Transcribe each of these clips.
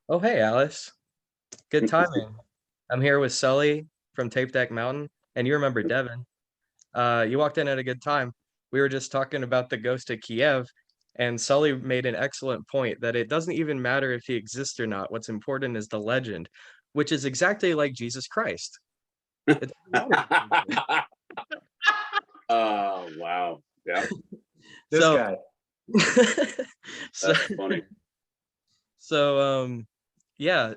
Oh, hey, Alice. Good timing. I'm here with Sully from Tape Deck Mountain, and you remember Devon. You walked in at a good time. We were just talking about the ghost of Kiev, and Sully made an excellent point that it doesn't even matter if he exists or not. What's important is the legend, which is exactly like Jesus Christ. It doesn't matter if he exists. Oh, wow. Yeah, This So, guy. so, that's funny. so, yeah,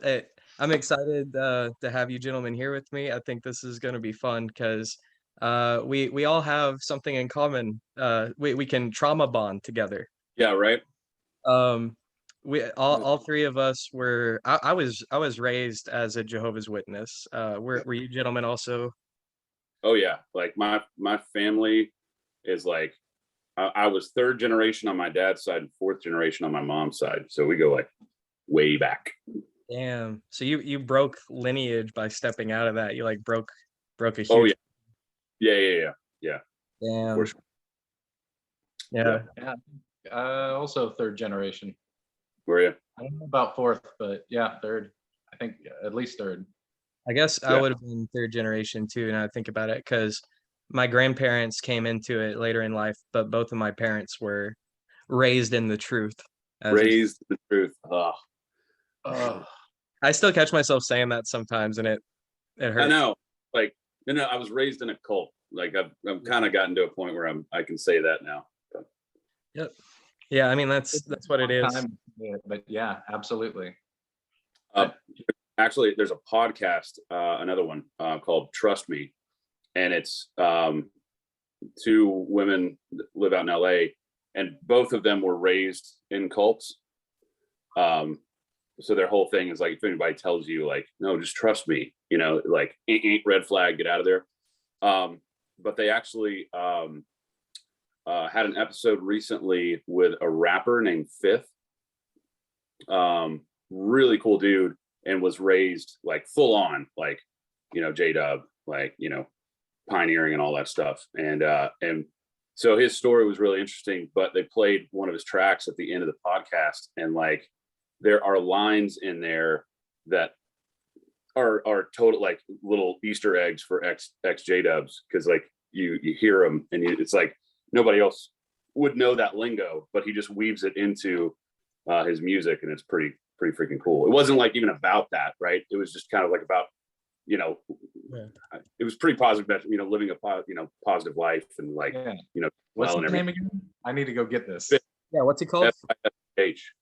I'm excited to have you gentlemen here with me. I think this is going to be fun because we all have something in common. We can trauma bond together. Yeah, right. Um, we all three of us were. I was raised as a Jehovah's Witness. Were you gentlemen also? Oh, yeah. Like my family is like I was third generation on my dad's side and fourth generation on my mom's side. So we go like way back. Damn. So you broke lineage by stepping out of that. You like broke a Oh, huge. yeah. Yeah. Damn. For sure. Yeah. Yeah. Also third generation. Were you? I don't know about fourth, but yeah, third. I think at least third. I guess I Yeah. would have been third generation too, now I think about it, because my grandparents came into it later in life, but both of my parents were raised in the truth. Raised the truth. Oh, Oh, I still catch myself saying that sometimes, and it hurts. I know. Like, I was raised in a cult. Like I've kind of gotten to a point where I can say that now. But. Yep. Yeah, I mean that's what it is. but yeah, absolutely. Actually, there's a podcast, another one called Trust Me, and it's two women that live out in LA, and both of them were raised in cults. So their whole thing is like, if anybody tells you like, no, just trust me, like ain't red flag, get out of there. But they actually had an episode recently with a rapper named Fifth. Really cool dude, and was raised like full on, like, J-Dub, like, pioneering and all that stuff. And so his story was really interesting, but they played one of his tracks at the end of the podcast. And like, there are lines in there that are total, like little Easter eggs for ex J-Dubs. Cause like you hear them and it's like, nobody else would know that lingo, but he just weaves it into his music. And it's pretty freaking cool. It wasn't like even about that, right? It was just kind of like about, it was pretty positive, living a positive life and like, yeah. What's his name again? I need to go get this. Yeah, what's he called? F-I-F-T-H.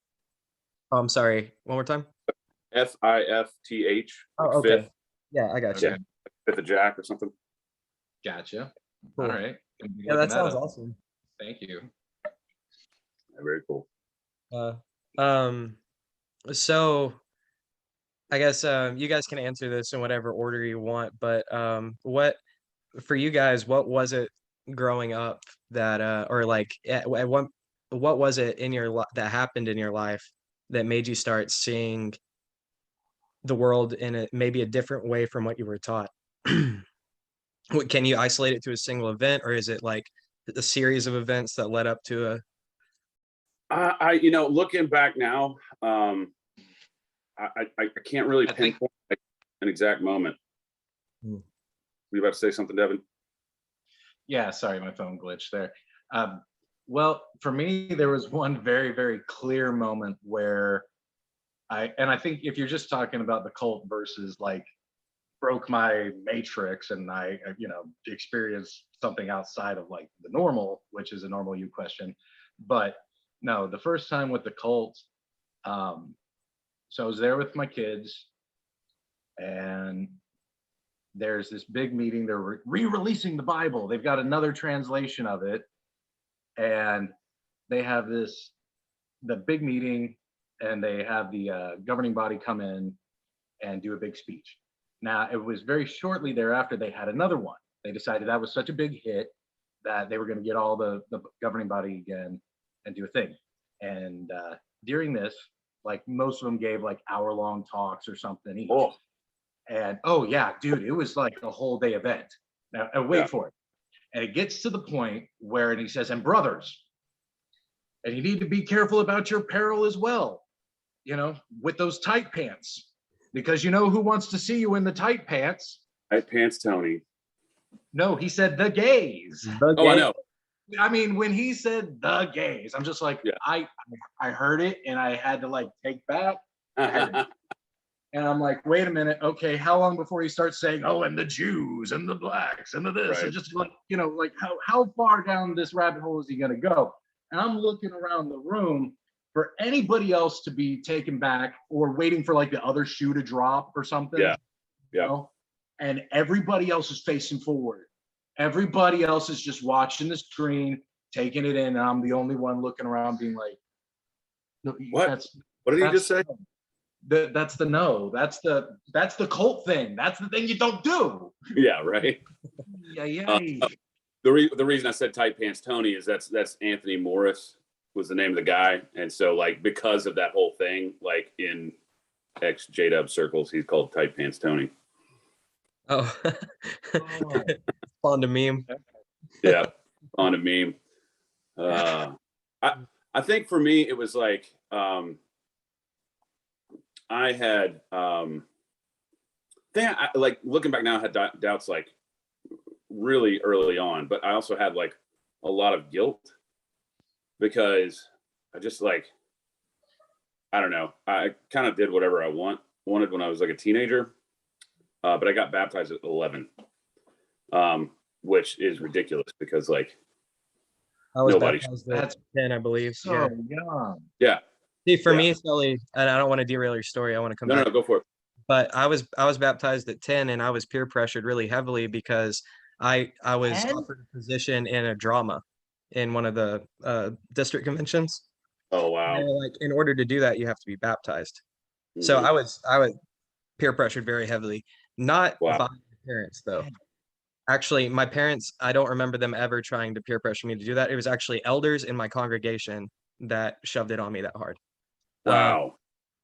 Oh, I'm sorry. One more time. F-I-F-T-H. Oh, okay. Fifth. Yeah, I got you. Yeah. Fifth of Jack or something. Gotcha. Cool. All right. Yeah, that sounds awesome. Thank you. Yeah, very cool. So I guess you guys can answer this in whatever order you want, but what for you guys, what was it growing up that or like at what was it in your that happened in your life that made you start seeing the world in maybe a different way from what you were taught? Can you isolate it to a single event, or is it like a series of events that led up to a looking back now, I can't really pinpoint an exact moment. Were you about to say something, Devon? Yeah, sorry, my phone glitched there. Well, for me, there was one very, very clear moment where I think if you're just talking about the cult versus like broke my matrix and I experienced something outside of like the normal, which is a normal you question. But no, the first time with the cult, so I was there with my kids, and there's this big meeting. They're re-releasing the Bible. They've got another translation of it, and they have the big meeting, and they have the governing body come in and do a big speech. Now, it was very shortly thereafter they had another one. They decided that was such a big hit that they were going to get all the governing body again and do a thing. And during this, like most of them gave like hour-long talks or something each. Oh. And oh yeah, dude, it was like a whole day event. Now wait for it. And it gets to the point where he says, and brothers, and you need to be careful about your peril as well. with those tight pants, because you know who wants to see you in the tight pants? Tight pants, Tony. No, he said the gays. Oh, I know. I mean, when he said the gays, I'm just like, Yeah. I heard it and I had to like take back. And I'm like, wait a minute, okay, how long before he starts saying, oh, and the Jews and the blacks and the this, and just like, like how far down this rabbit hole is he gonna go? And I'm looking around the room for anybody else to be taken back or waiting for like the other shoe to drop or something. Yeah. And everybody else is facing forward. Everybody else is just watching the screen, taking it in, and I'm the only one looking around being like, no, what did he just say? That's the no. That's the cult thing. That's the thing you don't do. Yeah, right. Yeah. The reason I said tight pants Tony is that's Anthony Morris was the name of the guy, and so like because of that whole thing, like in ex J-Dub circles, he's called tight pants Tony. Oh, on the meme. Yeah, on a meme. I think for me it was like I had like looking back now, I had doubts like really early on, but I also had like a lot of guilt because I just like, I don't know, I kind of did whatever I wanted when I was like a teenager, but I got baptized at 11, which is ridiculous because like I was nobody baptized at 10, I believe. So young. Yeah. See, for me, Sully, and I don't want to derail your story. I want to come back. No, go for it. But I was baptized at 10, and I was peer pressured really heavily because I was 10? offered a position in a drama in one of the district conventions. Oh wow. And like in order to do that, you have to be baptized. Mm-hmm. So I was peer pressured very heavily, not by my parents though. Actually, my parents, I don't remember them ever trying to peer pressure me to do that. It was actually elders in my congregation that shoved it on me that hard. Wow.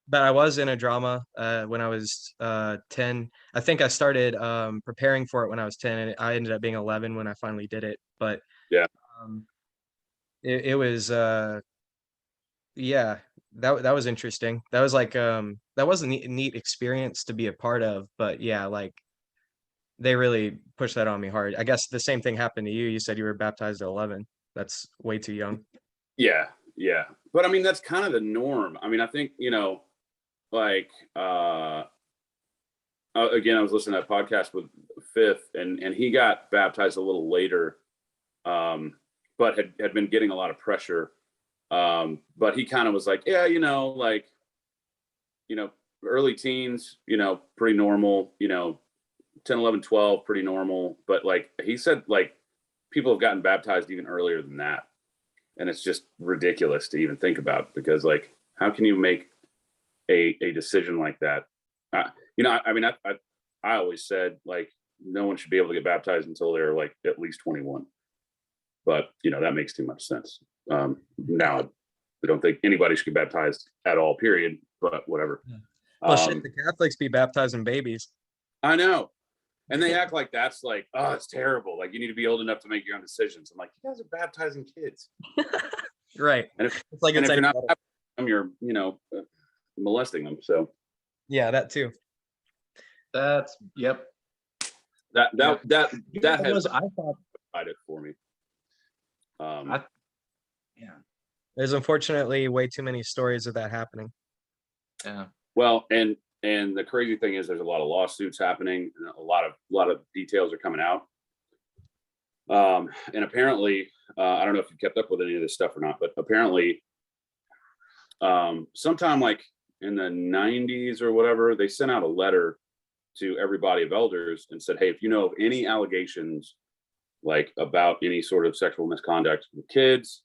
But I was in a drama when I was 10. I think I started preparing for it when I was 10, and I ended up being 11 when I finally did it. But yeah, it was yeah, that was interesting. That was like that was a neat experience to be a part of. But yeah, like they really pushed that on me hard. I guess the same thing happened to you. You said you were baptized at 11. That's way too young. Yeah. But I mean, that's kind of the norm. I mean, I think, like, again, I was listening to that podcast with Fifth and he got baptized a little later, but had been getting a lot of pressure. But he kind of was like, yeah, like, early teens, pretty normal, 10, 11, 12, pretty normal. But like he said, like people have gotten baptized even earlier than that. And it's just ridiculous to even think about because like, how can you make a decision like that? I always said like, no one should be able to get baptized until they're like at least 21. But, that makes too much sense. Now I don't think anybody should get baptized at all, period, but whatever. Yeah. Well, shit, the Catholics be baptizing babies. I know. And they act like that's like, oh, it's terrible. Like you need to be old enough to make your own decisions. I'm like, you guys are baptizing kids. Right. And if you're not baptizing them, you're, molesting them. So yeah, that too. That's yep. That has I thought it for me. There's unfortunately way too many stories of that happening. Yeah. Well, and the crazy thing is there's a lot of lawsuits happening and a lot of details are coming out. And apparently, I don't know if you kept up with any of this stuff or not, but apparently sometime like in the 90s or whatever, they sent out a letter to every body of elders and said, hey, if you know of any allegations like about any sort of sexual misconduct with kids,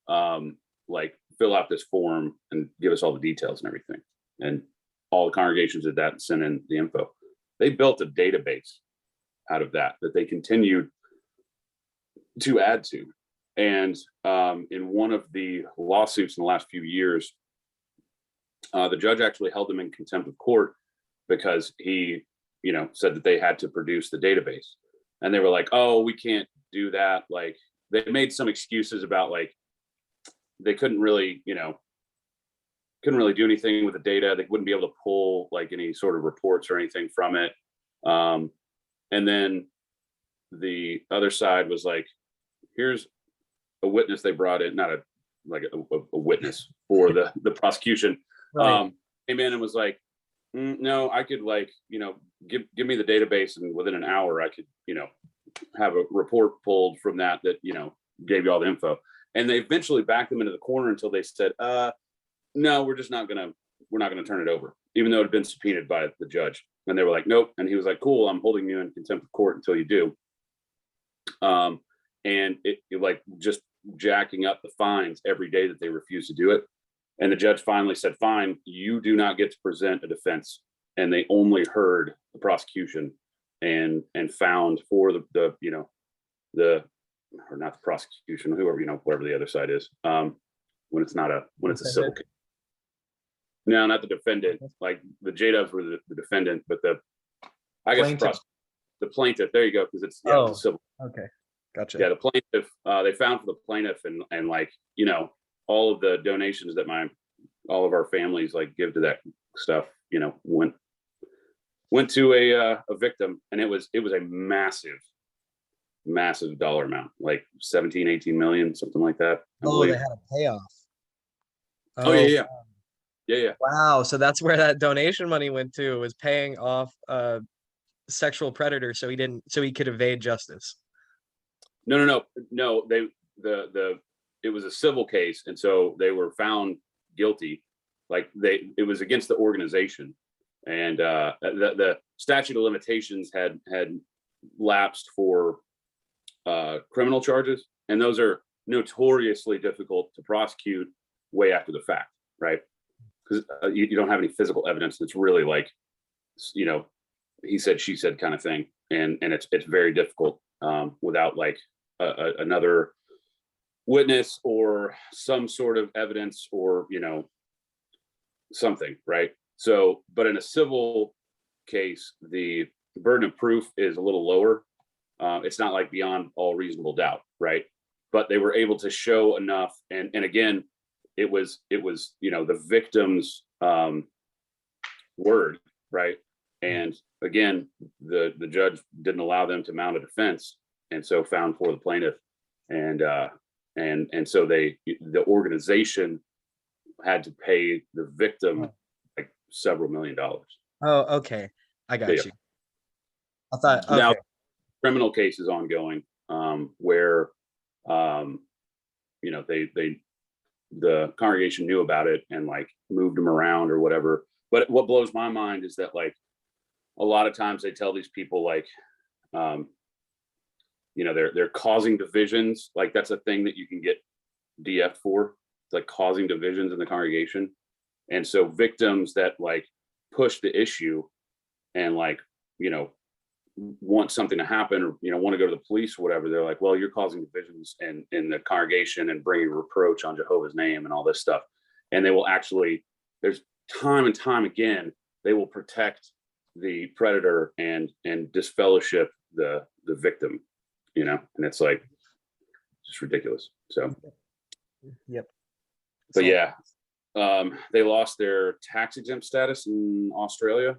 like fill out this form and give us all the details and everything. And all the congregations did that and sent in the info. They built a database out of that they continued to add to. And in one of the lawsuits in the last few years, the judge actually held them in contempt of court because he, said that they had to produce the database. And they were like, oh, we can't do that. Like they made some excuses about like, they couldn't really, couldn't really do anything with the data. They wouldn't be able to pull like any sort of reports or anything from it. And then the other side was like, here's a witness they brought in, not a witness for the prosecution. Right. Came in and was like, no, I could like, give me the database, and within an hour I could, have a report pulled from that, gave you all the info. And they eventually backed them into the corner until they said, no, we're not gonna turn it over, even though it had been subpoenaed by the judge. And they were like, nope. And he was like, cool, I'm holding you in contempt of court until you do. And it like just jacking up the fines every day that they refused to do it. And the judge finally said, fine, you do not get to present a defense. And they only heard the prosecution and found for the or not the prosecution, whoever, whatever the other side is, when it's a civil case. No, not the defendant. Like the J-Dubs were the defendant, but the plaintiff. There you go, because it's Oh, civil. okay, gotcha. Yeah, the plaintiff. They found for the plaintiff, and like all of the donations that all of our families like give to that stuff, went to a victim, and it was a massive dollar amount, like 17, 18 million, something like that. Oh, they had a payoff. Oh yeah. Yeah. Wow, so that's where that donation money went to, was paying off a sexual predator so he could evade justice. No. It was a civil case, and so they were found guilty. Like it was against the organization, and the statute of limitations had lapsed for criminal charges, and those are notoriously difficult to prosecute way after the fact, right? Because you don't have any physical evidence. It's really like, he said, she said kind of thing, and it's very difficult without like another witness or some sort of evidence or something, right? So, but in a civil case, the burden of proof is a little lower. It's not like beyond all reasonable doubt, right? But they were able to show enough, and again, it was the victim's word, right? And again, the judge didn't allow them to mount a defense, and so found for the plaintiff, and so the organization had to pay the victim like several $1 million. Oh, okay, I got you. I thought, okay. Now, criminal case is ongoing, where the congregation knew about it and like moved them around or whatever. But what blows my mind is that like a lot of times they tell these people like they're causing divisions. Like that's a thing that you can get DF for, like causing divisions in the congregation. And so victims that like push the issue and like want something to happen, or want to go to the police or whatever, they're like, well, you're causing divisions in the congregation and bringing reproach on Jehovah's name and all this stuff. And they will actually, there's time and time again, they will protect the predator and disfellowship the victim, and it's like just ridiculous. So Yep. But yeah, they lost their tax exempt status in Australia,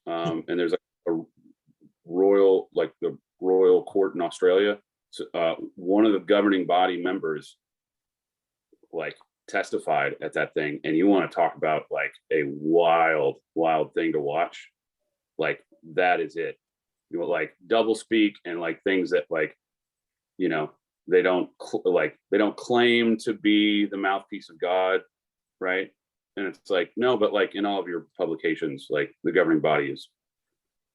and there's the royal court in Australia. So, one of the governing body members like testified at that thing, and you want to talk about like a wild thing to watch. Like that is it. Like double speak and like things that like they don't claim to be the mouthpiece of God, right? And it's like, no, but like in all of your publications, like the governing body is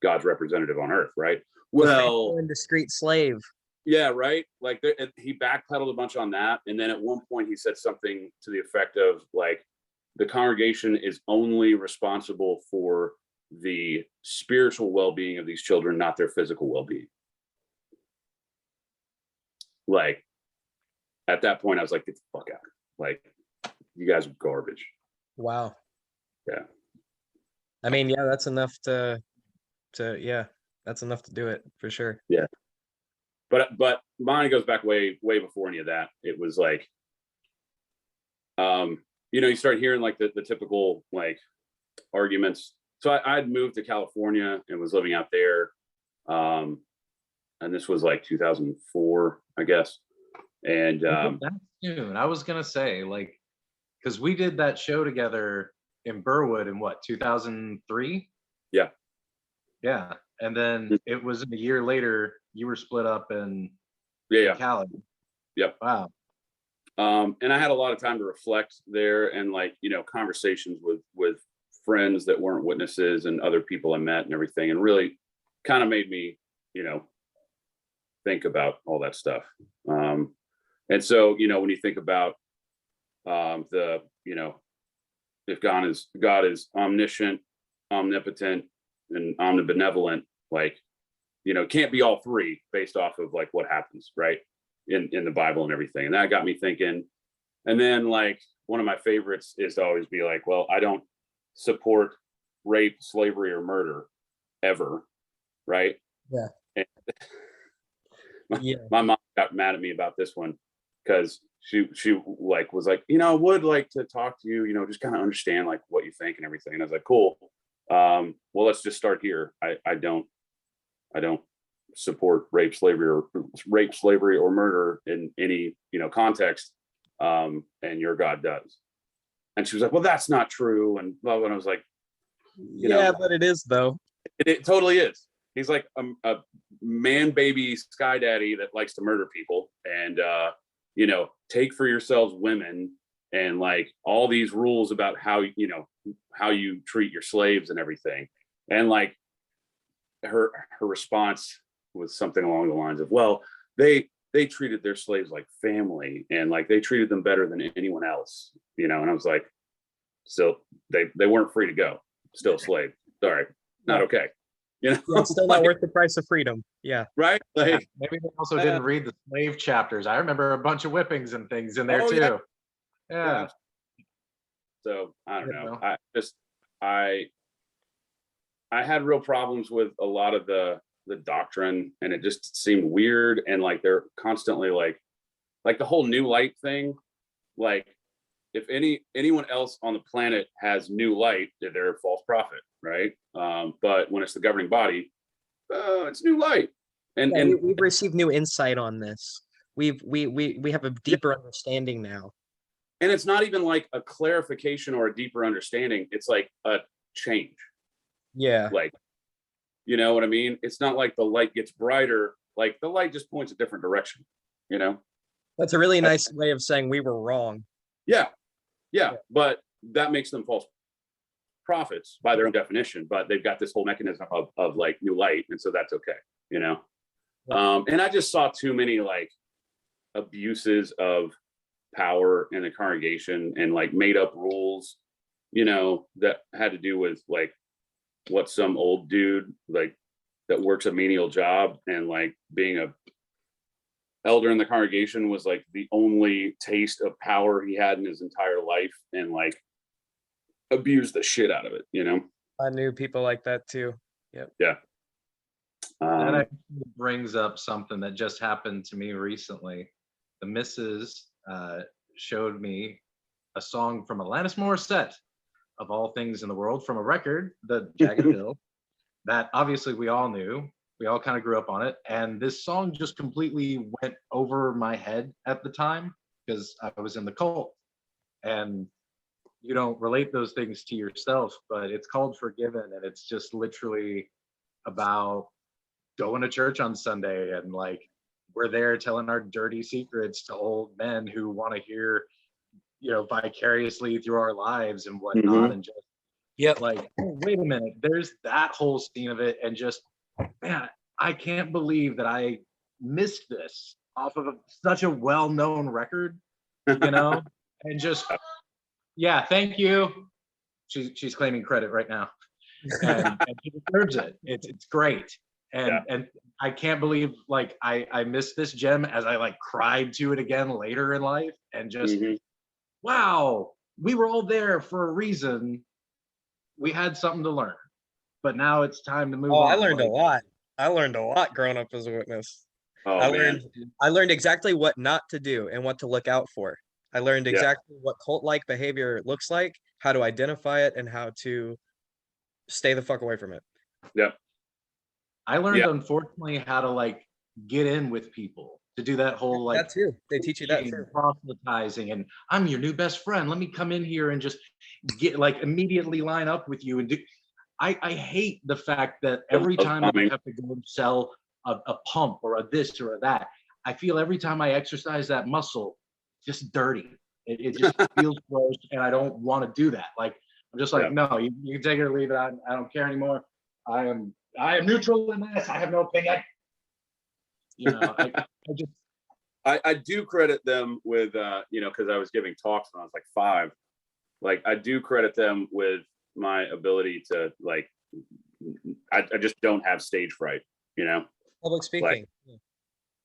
God's representative on earth, right? Well, discreet slave. Yeah, right. Like he backpedaled a bunch on that, and then at one point he said something to the effect of like, the congregation is only responsible for the spiritual well-being of these children, not their physical well-being. Like at that point I was like, get the fuck out. Like you guys are garbage. Wow. Yeah. I mean, yeah, that's enough that's enough to do it for sure. Yeah. But mine goes back way before any of that. It was like you start hearing like the typical like arguments. So I'd moved to California and was living out there. And this was like 2004, I guess. And That's soon. I was gonna say, like, because we did that show together in Burwood in what, 2003? Yeah. Yeah. And then it was a year later you were split up in Cali. Yep. Wow. And I had a lot of time to reflect there, and like, conversations with friends that weren't witnesses and other people I met and everything, and really kind of made me, think about all that stuff. And so, when you think about if God is omniscient, omnipotent, and omnibenevolent, like, it can't be all three based off of like what happens, right? In the Bible and everything. And that got me thinking. And then like one of my favorites is to always be like, well, I don't support rape, slavery, or murder ever, right? Yeah. And Yeah. my mom got mad at me about this one because she like was like, I would like to talk to you, just kind of understand like what you think and everything. And I was like, cool. Well, let's just start here. I don't support rape, slavery, or murder in any context. And your God does. And she was like, well, that's not true. And blah, blah. And I was like, but it is though. It totally is. He's like a man baby sky daddy that likes to murder people and take for yourselves women and like all these rules about how you treat your slaves and everything. And like her response was something along the lines of, well, they treated their slaves like family and like they treated them better than anyone else, and I was like, still they weren't free to go, still a slave. Sorry, not okay. Yeah, it's still not worth the price of freedom. Yeah. Right. Like, maybe they also didn't read the slave chapters. I remember a bunch of whippings and things in there too. Yeah. So I don't know. I had real problems with a lot of the doctrine, and it just seemed weird. And like they're constantly like the whole new light thing. Like if anyone else on the planet has new light, they're a false prophet, right? But when it's the governing body, it's new light. And we've received new insight on this. We have a deeper understanding now. And it's not even like a clarification or a deeper understanding. It's like a change. Yeah. Like, you know what I mean? It's not like the light gets brighter. Like the light just points a different direction, That's a really nice way of saying we were wrong. Yeah. But that makes them false prophets by their own definition. But they've got this whole mechanism of like new light. And so that's okay, Yeah. And I just saw too many like abuses of power in the congregation and like made up rules, that had to do with like what some old dude like that works a menial job and like being a elder in the congregation was like the only taste of power he had in his entire life, and like abused the shit out of it, I knew people like that too. Yep. Yeah. That actually brings up something that just happened to me recently. The missus showed me a song from Alanis Morissette, of all things in the world, from a record, The Jagged Hill, that obviously we all knew. We all kind of grew up on it. And this song just completely went over my head at the time because I was in the cult. And you don't relate those things to yourself, but it's called Forgiven. And it's just literally about going to church on Sunday and like we're there telling our dirty secrets to old men who want to hear, vicariously through our lives and whatnot. And just like, oh, wait a minute, there's that whole scene of it. And just, man, I can't believe that I missed this off of such a well-known record, and just, yeah, thank you. She's claiming credit right now. And she deserves it. It's great. And I can't believe like I missed this gem as I like cried to it again later in life and just wow, we were all there for a reason. We had something to learn, but now it's time to move on. I learned a lot. I learned a lot growing up as a witness. I learned exactly what not to do and what to look out for. I learned Yeah. exactly what cult-like behavior looks like, how to identify it, and how to stay the fuck away from it. Yeah. I learned, Yeah. unfortunately, how to like get in with people, to do that whole like That too. They teach you that too. proselytizing, and I'm your new best friend. Let me come in here and just get like immediately line up with you and do. I hate the fact that every time I have to go and sell a pump or a this or a that, I feel every time I exercise that muscle, just dirty. It just feels gross, and I don't want to do that. Like I'm just like, no, you can take it or leave it. I don't care anymore. I am neutral in this. I have no opinion. You know, I do credit them with you know, because I was giving talks when I was like 5. Like I do credit them with my ability to like I just don't have stage fright, you know. Public speaking. Like,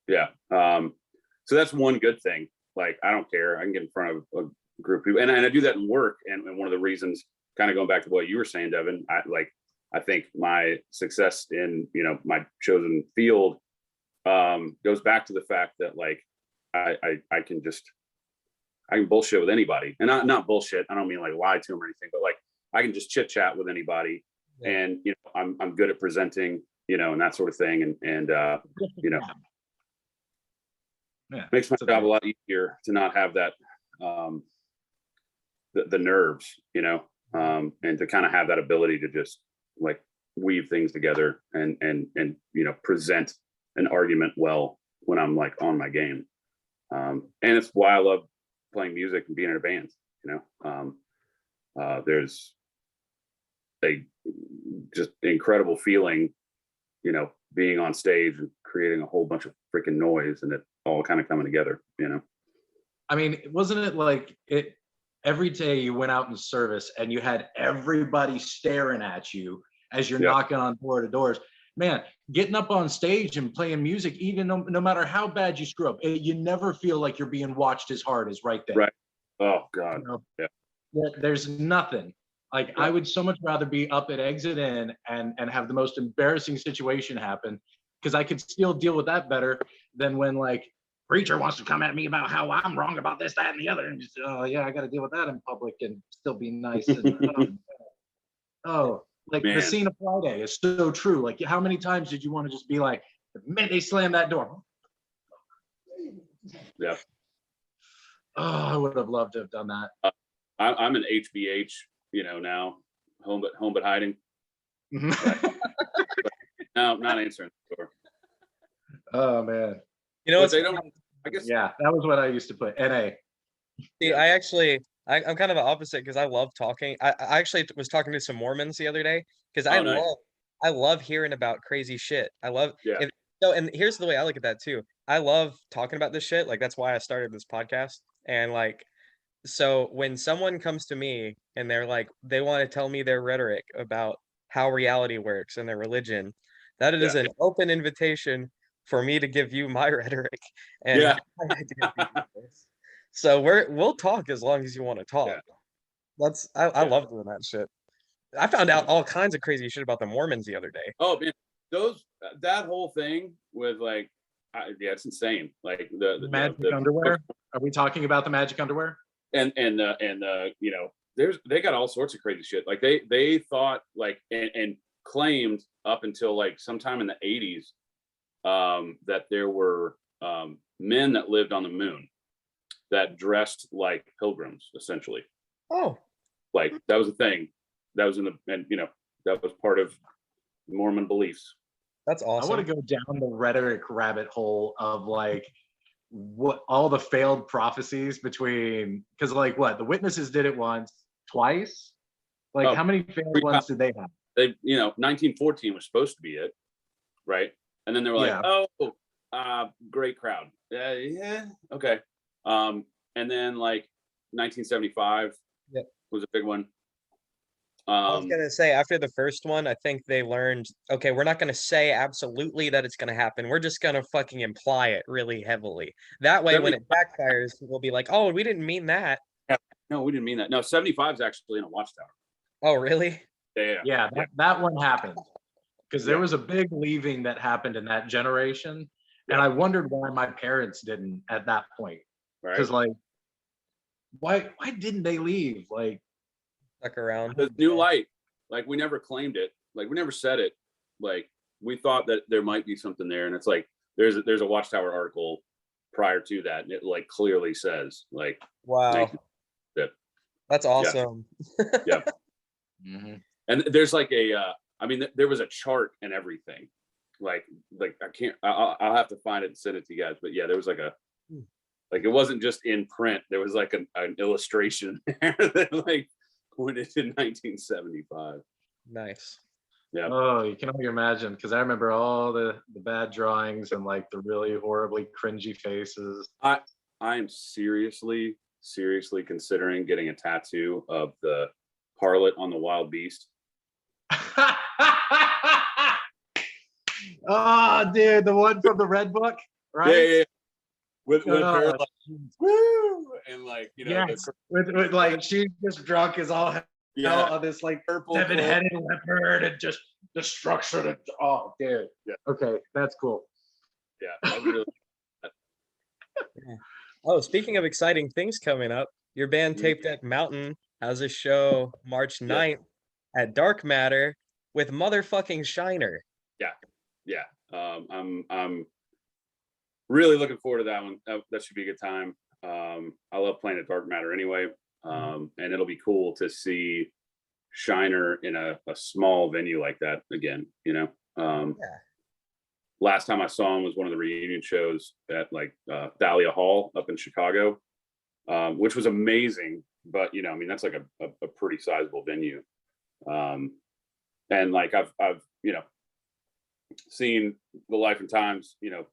yeah. So that's one good thing. Like I don't care. I can get in front of a group of people, and I do that in work. And one of the reasons, kind of going back to what you were saying, Devon, I think my success in, you know, my chosen field goes back to the fact that like I can bullshit with anybody, and not bullshit. I don't mean like lie to them or anything, but like I can just chit chat with anybody, and you know I'm good at presenting, you know, and that sort of thing, and you know, makes my job a lot easier to not have that the nerves, you know, and to kind of have that ability to just like weave things together and you know present an argument well when I'm like on my game, and it's why I love playing music and being in a band. You know, there's a just incredible feeling, you know, being on stage and creating a whole bunch of freaking noise and it all kind of coming together. You know, I mean, wasn't it like it every day you went out in service and you had everybody staring at you as you're knocking on doors? Man, getting up on stage and playing music, even no matter how bad you screw up, you never feel like you're being watched as hard as right there. Right. Oh God. You know? There's nothing. Like I would so much rather be up at exit in and have the most embarrassing situation happen, because I could still deal with that better than when like preacher wants to come at me about how I'm wrong about this, that, and the other, and just oh yeah, I got to deal with that in public and still be nice. And like Man. The scene of Friday is so true. Like how many times did you want to just be like, the minute they slam that door? Yeah. Oh, I would have loved to have done that. I'm an HBH, you know, now home but hiding. No, not answering the door. Oh man. You know, they don't. I guess. Yeah, that was what I used to put. NA. See, I'm kind of the opposite because I love talking. I actually was talking to some Mormons the other day because I love hearing about crazy shit. I love so, and here's the way I look at that too. I love talking about this shit. Like that's why I started this podcast. And like, so when someone comes to me and they're like, they want to tell me their rhetoric about how reality works and their religion, that is an open invitation for me to give you my rhetoric and how I identify this. So we'll talk as long as you want to talk. I love doing that shit. I found out all kinds of crazy shit about the Mormons the other day. Oh man, that whole thing with like, it's insane. Like the magic underwear. Are we talking about the magic underwear? And you know, they got all sorts of crazy shit. Like they thought like and claimed up until like sometime in the 80s that there were men that lived on the moon that dressed like pilgrims, essentially. Oh, like that was a thing. That was and you know, that was part of Mormon beliefs. That's awesome. I want to go down the rhetoric rabbit hole of like what all the failed prophecies between, because like what the witnesses did it once, twice. Like how many failed ones did they have? They, you know, 1914 was supposed to be it, right? And then they were like, great crowd. Yeah, okay. And then like 1975 was a big one. I was gonna say after the first one, I think they learned, okay, we're not gonna say absolutely that it's gonna happen. We're just gonna fucking imply it really heavily. That way, when it backfires, we'll be like, oh, we didn't mean that. No, we didn't mean that. No, 75 is actually in a watchtower. Oh, really? Yeah. That one happened because there was a big leaving that happened in that generation, and I wondered why my parents didn't at that point. Because like why didn't they leave? Like, Stuck around. The new light, like we never claimed it, like we never said it, like we thought that there might be something there, and it's like there's a Watchtower article prior to that, and it like clearly says like Wow. that. That's awesome. Yeah. Mhm. And there's like a I mean there was a chart and everything, like I can't, I'll have to find it and send it to you guys, but yeah, there was like a like it wasn't just in print, there was like an illustration there that like pointed in 1975. Nice. Yeah. Oh, you can only imagine, because I remember all the bad drawings and like the really horribly cringy faces. I am seriously considering getting a tattoo of the harlot on the wild beast. Oh, dude, the one from the Red Book, right? Yeah. With her Oh, like, woo, and like, you know, yes, with like she's just drunk as all hell on this like purple 7-headed leopard and just destruction. And, oh, dude. Yeah. Okay, that's cool. Yeah, I really, Oh, speaking of exciting things coming up, your band Tape Deck Mountain has a show March 9th at Dark Matter with motherfucking Shiner. yeah. I'm really looking forward to that one. That should be a good time. I love playing at Dark Matter anyway. And it'll be cool to see Shiner in a small venue like that again, you know. Last time I saw him was one of the reunion shows at like Thalia Hall up in Chicago, which was amazing. But you know, I mean, that's like a pretty sizable venue. And like I've you know seen the Life and Times, you know,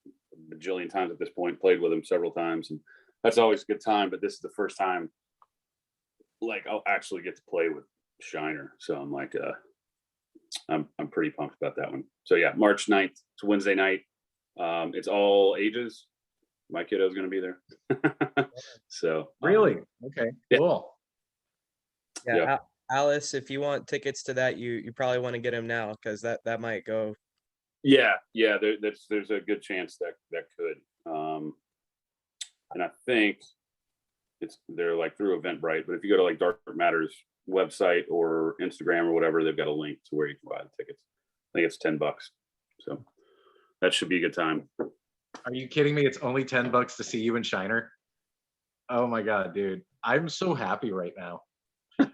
a bajillion times at this point, played with him several times, and that's always a good time. But this is the first time like I'll actually get to play with Shiner. So I'm like I'm pretty pumped about that one. So yeah, March 9th, it's Wednesday night. It's all ages. My kiddo's gonna be there. So Really? Okay, yeah. cool. Yeah, Alice, if you want tickets to that, you probably want to get them now, because that might go. Yeah, there's a good chance that could. And I think they're like through Eventbrite, but if you go to like Dark Matter's website or Instagram or whatever, they've got a link to where you can buy the tickets. I think it's $10. So that should be a good time. Are you kidding me? It's only $10 to see you and Shiner. Oh my god, dude. I'm so happy right now. Yeah,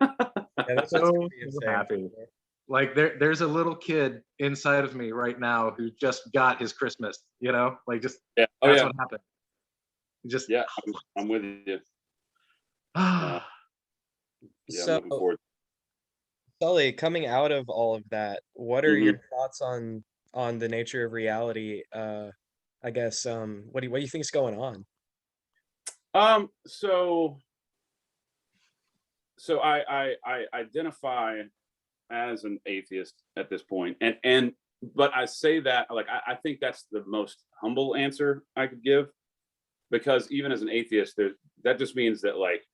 that's So gonna be insane. happy. Like there's a little kid inside of me right now who just got his Christmas, you know? Like just Yeah. Oh that's yeah. what happened. Just Yeah, I'm with you. Yeah, I'm So, looking forward. Sully, coming out of all of that, what are Mhm. your thoughts on the nature of reality? I guess what do you think is going on? So I identify as an atheist at this point, and but I say that like I think that's the most humble answer I could give, because even as an atheist, that just means that, like,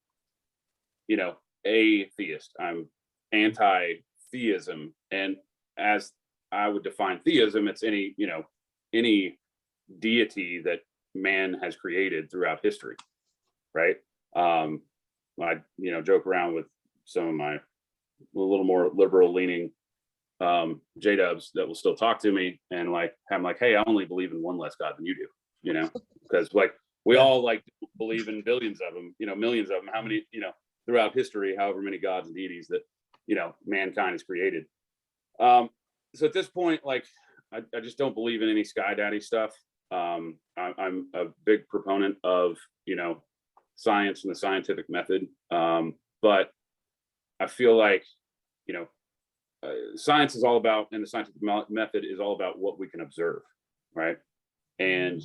you know, atheist, I'm anti-theism, and as I would define theism, it's any, you know, any deity that man has created throughout history, right? I, you know, joke around with some of my a little more liberal leaning J-dubs that will still talk to me, and like I'm like, hey, I only believe in one less God than you do, you know, because like we all like believe in billions of them, you know, millions of them, how many, you know, throughout history, however many gods and deities that, you know, mankind has created. So at this point, like I just don't believe in any sky daddy stuff. I'm a big proponent of, you know, science and the scientific method, but I feel like, you know, science is all about, and the scientific method is all about what we can observe, right? And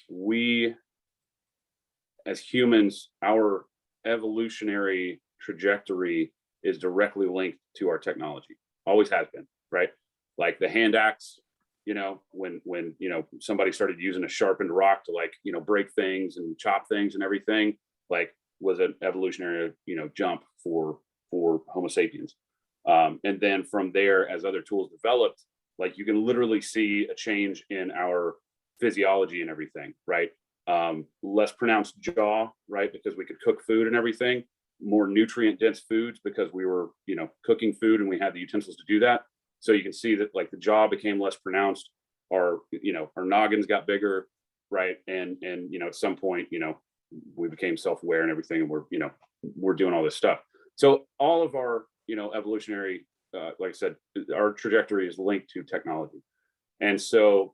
we as humans, our evolutionary trajectory is directly linked to our technology, always has been, right? Like the hand axe, you know, when you know, somebody started using a sharpened rock to, like, you know, break things and chop things and everything, like, was an evolutionary, you know, jump for Homo sapiens. And then from there, as other tools developed, like, you can literally see a change in our physiology and everything, right? less pronounced jaw, right? Because we could cook food and everything, more nutrient dense foods because we were, cooking food and we had the utensils to do that. So you can see that like the jaw became less pronounced, our noggins got bigger, right? And at some point, we became self-aware and everything, and we're doing all this stuff. So all of our, evolutionary, like I said, our trajectory is linked to technology. And so,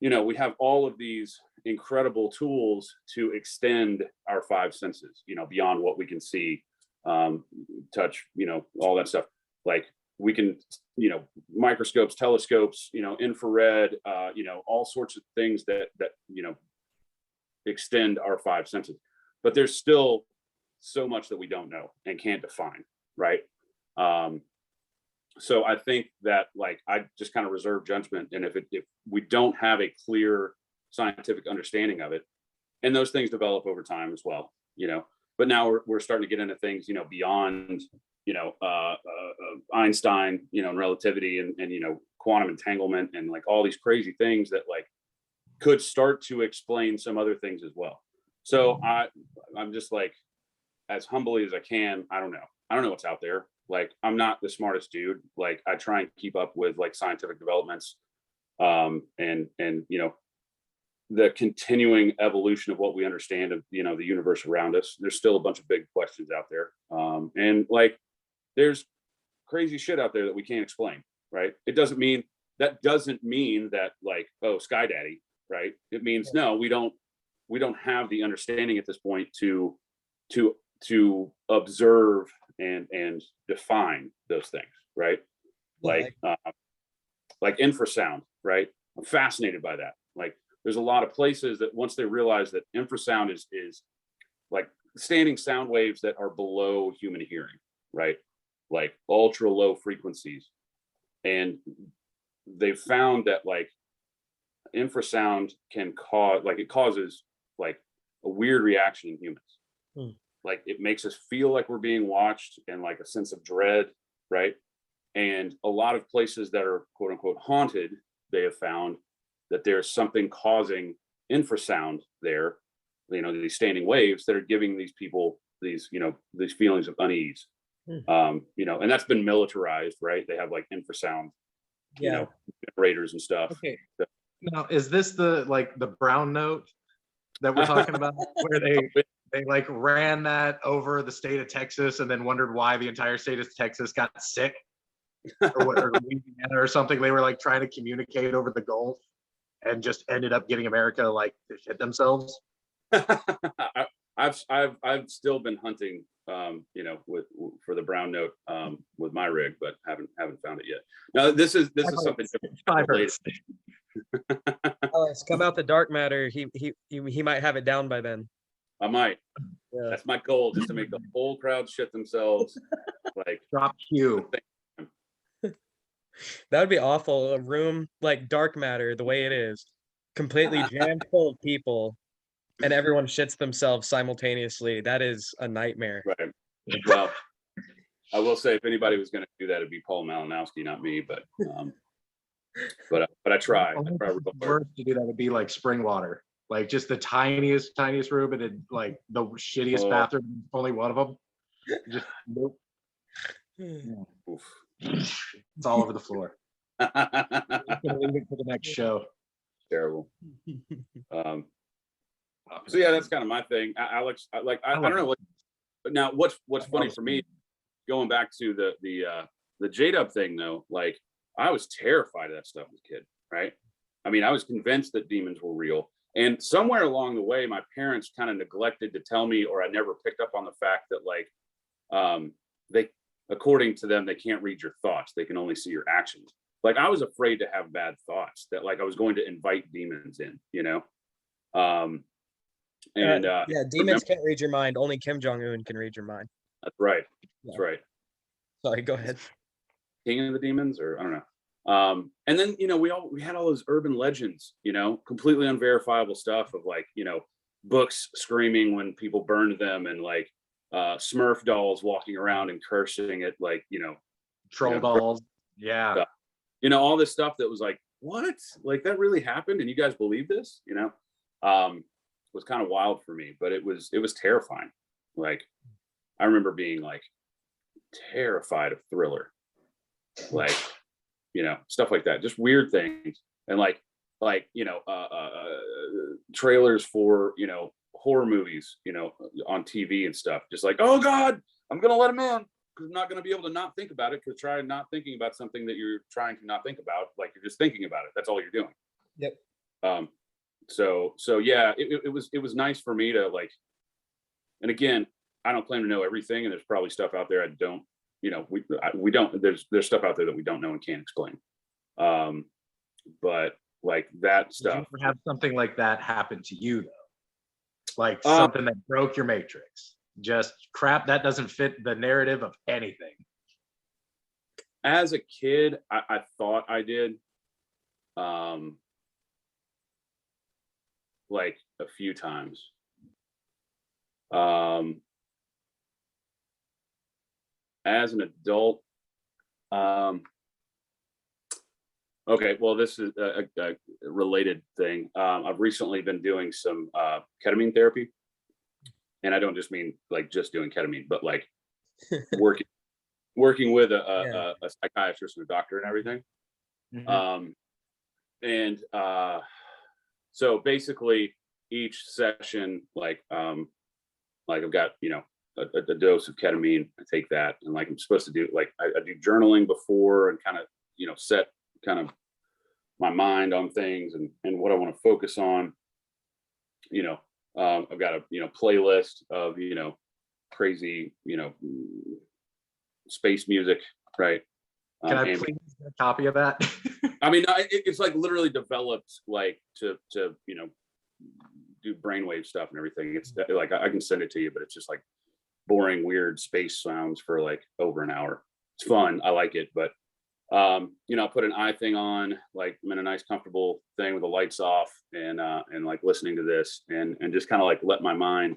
we have all of these incredible tools to extend our five senses, beyond what we can see, touch, all that stuff. Like we can, microscopes, telescopes, infrared, all sorts of things that extend our five senses. But there's still so much that we don't know and can't define, right? So I think that like I just kind of reserve judgment, and if we don't have a clear scientific understanding of it, and those things develop over time as well, But now we're starting to get into things, beyond, Einstein, and relativity and quantum entanglement and like all these crazy things that like could start to explain some other things as well. So I'm just like, as humbly as I can, I don't know what's out there. Like, I'm not the smartest dude. Like, I try and keep up with like scientific developments, and the continuing evolution of what we understand of, the universe around us. There's still a bunch of big questions out there. And like, there's crazy shit out there that we can't explain, right? That doesn't mean that like, oh, Sky Daddy, right? It means no, we don't have the understanding at this point to observe and define those things, right? Like infrasound, right? I'm fascinated by that. Like, there's a lot of places that once they realize that infrasound is like standing sound waves that are below human hearing, right? Like ultra low frequencies. And they've found that like infrasound causes like a weird reaction in humans. Like it makes us feel like we're being watched and like a sense of dread, right? And a lot of places that are quote unquote haunted, they have found that there's something causing infrasound there, these standing waves that are giving these people these feelings of unease. And that's been militarized, right? They have like infrasound, generators and stuff. Okay. Now, is this the brown note that we're talking about, where they like ran that over the state of Texas and then wondered why the entire state of Texas got sick, or Louisiana or something? They were like trying to communicate over the Gulf and just ended up getting America like to shit themselves. I've still been hunting, for the brown note, with my rig, but haven't found it yet. Now this is something different. Alex, come out the dark matter. He might have it down by then. I might. Yeah. That's my goal, just to make the whole crowd shit themselves. Like drop Q. That would be awful. A room like dark matter, the way it is, completely jammed full of people, and everyone shits themselves simultaneously. That is a nightmare. Right. Well, I will say, if anybody was going to do that, it'd be Paul Malinowski, not me. But I try. Worst to do that would be like spring water, like just the tiniest room, and then like the shittiest bathroom, only one of them. Just nope. It's all over the floor. I'm gonna leave it for the next show. Terrible. So yeah, that's kind of my thing, Alex. I don't know what. But now, what's funny for me, going back to the J-Dub thing though, like I was terrified of that stuff as a kid, right? I mean, I was convinced that demons were real, and somewhere along the way, my parents kind of neglected to tell me, or I never picked up on the fact that like, they, according to them, they can't read your thoughts; they can only see your actions. Like I was afraid to have bad thoughts, that like I was going to invite demons in, demons can't read your mind. Only Kim Jong-un can read your mind. That's right. That's right. Sorry, go ahead. King of the demons, or I don't know. And then we had all those urban legends, completely unverifiable stuff of like books screaming when people burned them, and like Smurf dolls walking around and cursing at like troll dolls, all this stuff that was like, what, like that really happened and you guys believe this, was kind of wild for me, but it was terrifying. Like, I remember being like terrified of Thriller, like, you know, stuff like that, just weird things. And like, you know, trailers for, you know, horror movies, you know, on TV and stuff, just like, oh God, I'm going to let him in. I'm not going to be able to not think about it, because try not thinking about something that you're trying to not think about, like you're just thinking about it. That's all you're doing. Yep. So yeah, it was nice for me to like, and again, I don't claim to know everything, and there's probably stuff out there I don't, you know, we don't, there's stuff out there that we don't know and can't explain. But like that stuff. Did you ever have something like that happen to you though? Like something that broke your matrix? Just crap that doesn't fit the narrative of anything. As a kid, I thought I did. Like a few times. As an adult, okay, well, this is a related thing. I've recently been doing some ketamine therapy. And I don't just mean like just doing ketamine, but like working with a psychiatrist and a doctor and everything. Mm-hmm. So basically each session, like I've got, you know, a dose of ketamine. I take that, and like I'm supposed to do, like I do journaling before, and kind of, you know, set kind of my mind on things and what I want to focus on. You know, I've got a, you know, playlist of, you know, crazy, you know, space music, right? Can I please get a copy of that? I mean, it's like literally developed like to you know, do brainwave stuff and everything. It's like I can send it to you, but it's just like boring, weird space sounds for like over an hour. It's fun. I like it, but you know, I put an eye thing on, like I'm in a nice comfortable thing with the lights off, and like listening to this and just kind of like let my mind,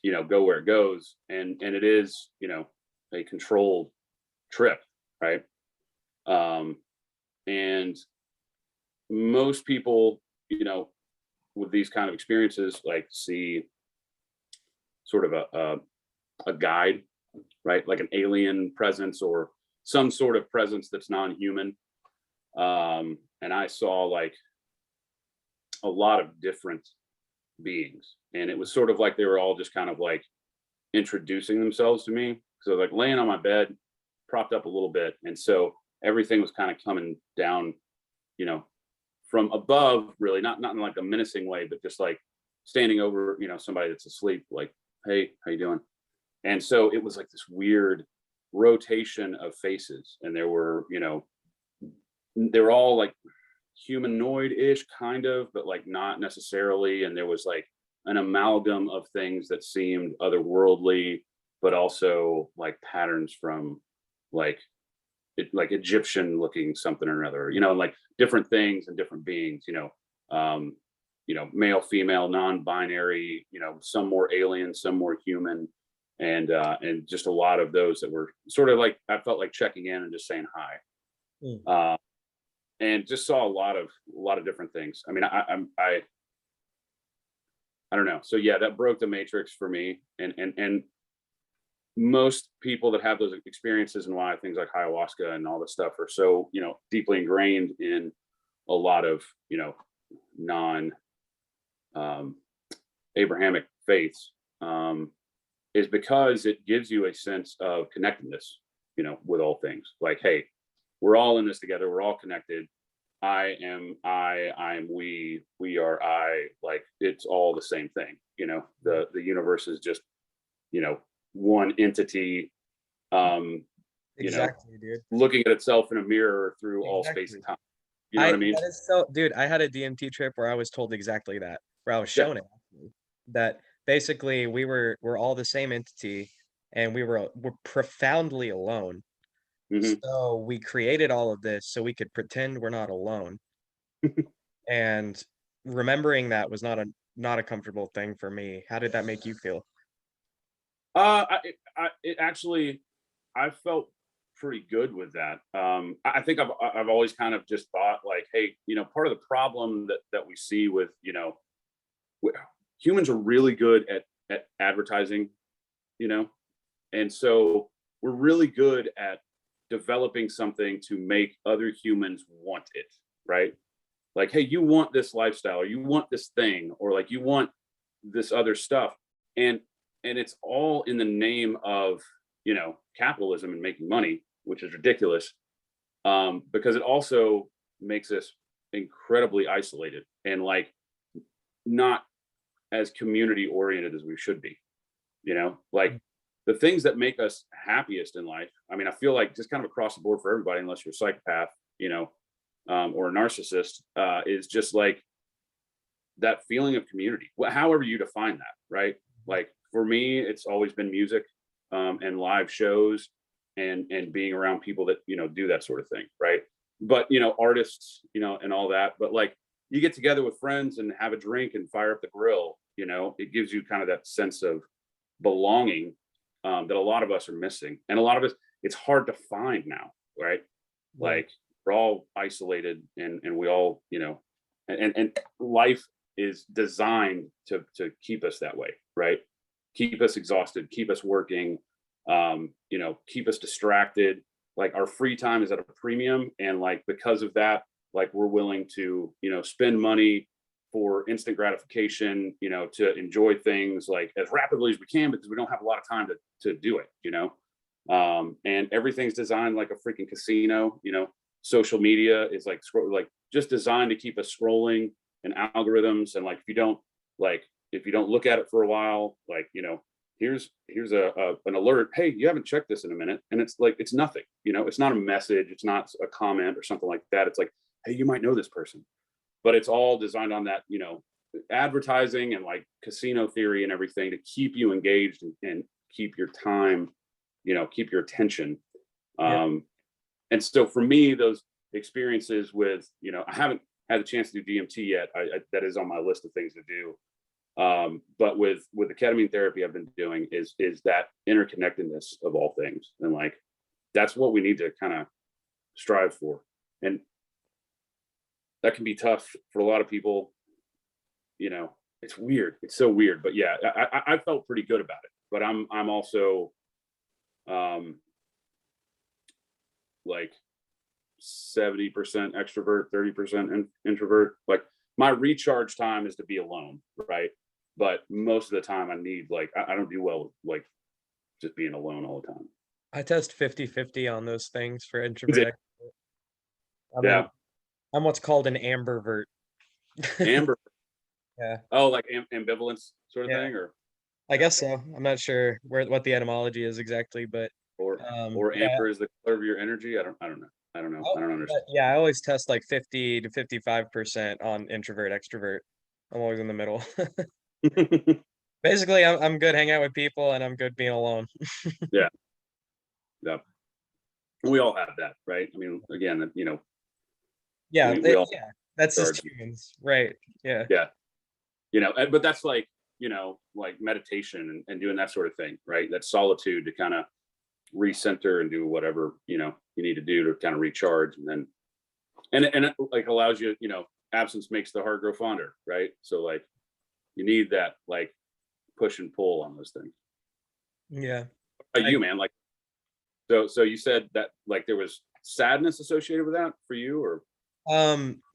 you know, go where it goes. And it is, you know, a controlled trip, right? And most people, you know, with these kind of experiences, like see sort of a guide, right? Like an alien presence or some sort of presence that's non-human. And I saw like a lot of different beings, and it was sort of like they were all just kind of like introducing themselves to me. So like laying on my bed, propped up a little bit. And so everything was kind of coming down, you know, from above, really, not in like a menacing way, but just like standing over, you know, somebody that's asleep, like, hey, how you doing? And so it was like this weird rotation of faces, and there were, you know, they were all like humanoid-ish kind of, but like not necessarily. And there was like an amalgam of things that seemed otherworldly, but also like patterns from like Egyptian looking something or another, you know, like different things and different beings, you know, male, female, non-binary, you know, some more alien, some more human. And just a lot of those that were sort of like, I felt like checking in and just saying hi. And just saw a lot of different things. I mean, I don't know. So yeah, that broke the matrix for me. And most people that have those experiences, and why things like ayahuasca and all this stuff are so, you know, deeply ingrained in a lot of, you know, non Abrahamic faiths, is because it gives you a sense of connectedness, you know, with all things. Like, hey, we're all in this together. We're all connected. I am we are I. Like, it's all the same thing. You know, the universe is just, you know, one entity. Exactly, you know, dude. looking at itself in a mirror through all space and time. You know what I mean? That is so, dude. I had a DMT trip where I was told exactly that. Where I was shown it, that basically we're all the same entity, and we're profoundly alone. Mm-hmm. So we created all of this so we could pretend we're not alone. And remembering that was not a comfortable thing for me. How did that make you feel? It actually, I felt pretty good with that. I think I've always kind of just thought like, hey, you know, part of the problem that we see with, you know, humans are really good at advertising, you know, and so we're really good at developing something to make other humans want it, right? Like, hey, you want this lifestyle, or you want this thing, or like you want this other stuff, and it's all in the name of, you know, capitalism and making money, which is ridiculous, because it also makes us incredibly isolated and like not as community oriented as we should be, you know, like the things that make us happiest in life. I mean, I feel like just kind of across the board for everybody, unless you're a psychopath, you know, or a narcissist, is just like that feeling of community, however you define that, right? Like for me, it's always been music, and live shows, and being around people that, you know, do that sort of thing, right? But, you know, artists, you know, and all that, but like you get together with friends and have a drink and fire up the grill, you know, it gives you kind of that sense of belonging, that a lot of us are missing, and a lot of us, it's hard to find now, right? Like we're all isolated, and we all, you know, and life is designed to keep us that way, right? Keep us exhausted, keep us working, you know, keep us distracted. Like our free time is at a premium, and like because of that, like we're willing to, you know, spend money for instant gratification, you know, to enjoy things like as rapidly as we can, because we don't have a lot of time to do it, you know. And everything's designed like a freaking casino, you know. Social media is like just designed to keep us scrolling, and algorithms, and like if you don't look at it for a while, like, you know, here's an alert, hey, you haven't checked this in a minute, and it's like it's nothing, you know, it's not a message, it's not a comment or something like that, it's like, hey, you might know this person, but it's all designed on that, you know, advertising and like casino theory and everything to keep you engaged, and keep your time, you know, keep your attention. And so for me, those experiences with, you know, I haven't had a chance to do DMT yet. That is on my list of things to do. But with the ketamine therapy I've been doing is that interconnectedness of all things, and like that's what we need to kind of strive for, and that can be tough for a lot of people, you know. It's weird, it's so weird, but yeah, I felt pretty good about it, but I'm also like 70% extrovert, 30% introvert. Like my recharge time is to be alone, right? But most of the time I need, like, I don't do well with like just being alone all the time. I test 50-50 on those things for introvert. Yeah. I'm what's called an ambivert. Amber. Yeah. Oh, like ambivalence sort of Yeah. thing, or I guess so. I'm not sure what the etymology is exactly, but or yeah. amber is the color of your energy. I don't know. I don't understand. Yeah, I always test like 50 to 55% on introvert, extrovert. I'm always in the middle. Basically, I'm good hanging out with people, and I'm good being alone. Yeah. Yeah. We all have that, right? I mean, again, you know. Yeah, we all, yeah, that's just humans, right? Yeah. Yeah. You know, but that's like, you know, like meditation and doing that sort of thing, right? That solitude to kind of recenter and do whatever, you know, you need to do to kind of recharge, and then and it like allows you, you know, absence makes the heart grow fonder, right? So like you need that like push and pull on those things. Yeah. You, man, like so you said that like there was sadness associated with that for you, or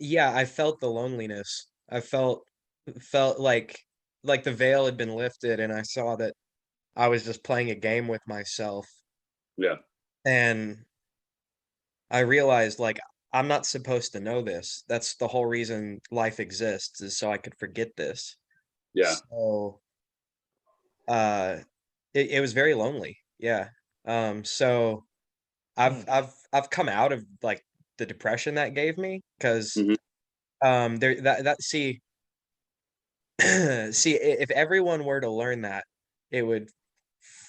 Yeah, I felt the loneliness. I felt like the veil had been lifted, and I saw that I was just playing a game with myself. Yeah. And I realized like I'm not supposed to know this. That's the whole reason life exists, is so I could forget this. Yeah. So uh it was very lonely. Yeah. So I've come out of like the depression that gave me, because Mhm. there that see see, if everyone were to learn that, it would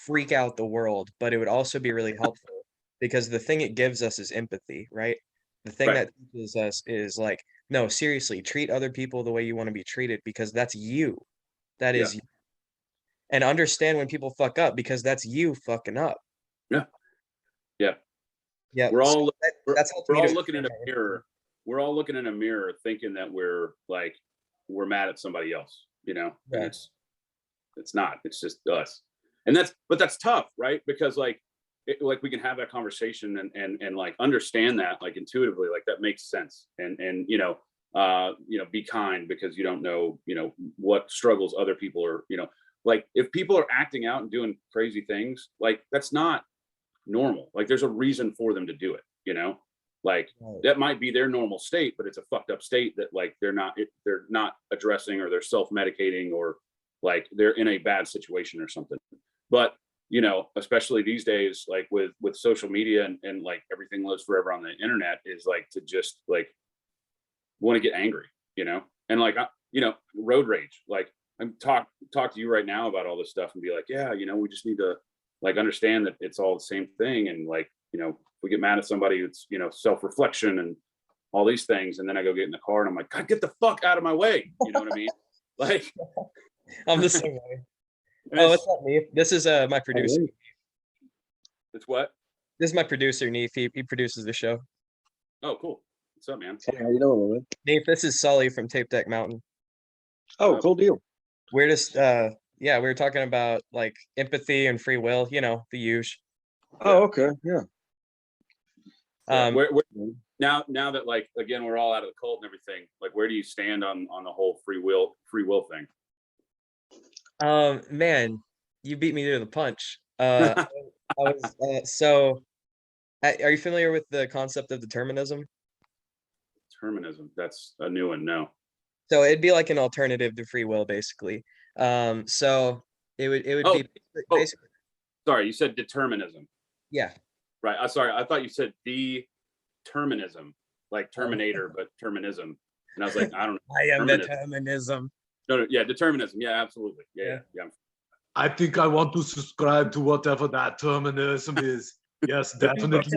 freak out the world, but it would also be really helpful, because the thing it gives us is empathy, right? The thing Right. that teaches us is like, no, seriously, treat other people the way you want to be treated, because that's you. That Yeah. is you. And understand when people fuck up, because that's you fucking up. Yeah. Yeah. Yeah. We're all That's helped we're me to all looking in a understand mirror. We're all looking in a mirror thinking that we're mad at somebody else, you know, Yeah. and it's not, it's just us. And that's tough, right? Because like we can have that conversation and like understand that like intuitively, like that makes sense. And be kind, because you don't know, what struggles other people are, like if people are acting out and doing crazy things, like that's not normal. Like there's a reason for them to do it, like Right. that might be their normal state, but it's a fucked up state that like they're not addressing, or they're self-medicating, or like they're in a bad situation or something. But especially these days, like with social media and like everything lives forever on the internet, is like to just like want to get angry, and like road rage. Like I'm talk to you right now about all this stuff and be like, yeah, we just need to like understand that it's all the same thing. And like, if we get mad at somebody, it's self-reflection and all these things. And then I go get in the car and I'm like, God, get the fuck out of my way. You know what I mean? Like I'm the same way. Oh, what's up, Neif? This is my producer. It's what? This is my producer, Neif. He produces the show. Oh, cool. What's up, man? Hey, how you doing, man? Neif, this is Sully from Tape Deck Mountain. Oh, cool deal. We're just we were talking about like empathy and free will, the usual. Oh, okay, yeah. Where now that like again we're all out of the cult and everything, like where do you stand on the whole free will thing? Man, you beat me to the punch. I was are you familiar with the concept of determinism? Determinism, that's a new one. No. So it'd be like an alternative to free will, basically. So it would be basically. Sorry, you said determinism. Yeah. Right. Sorry, I thought you said determinism, like Terminator, but terminism. And I was like, I don't know. I am determinism. No, yeah, determinism. Yeah, absolutely. Yeah. I think I want to subscribe to whatever that terminism is. Yes, definitely. Most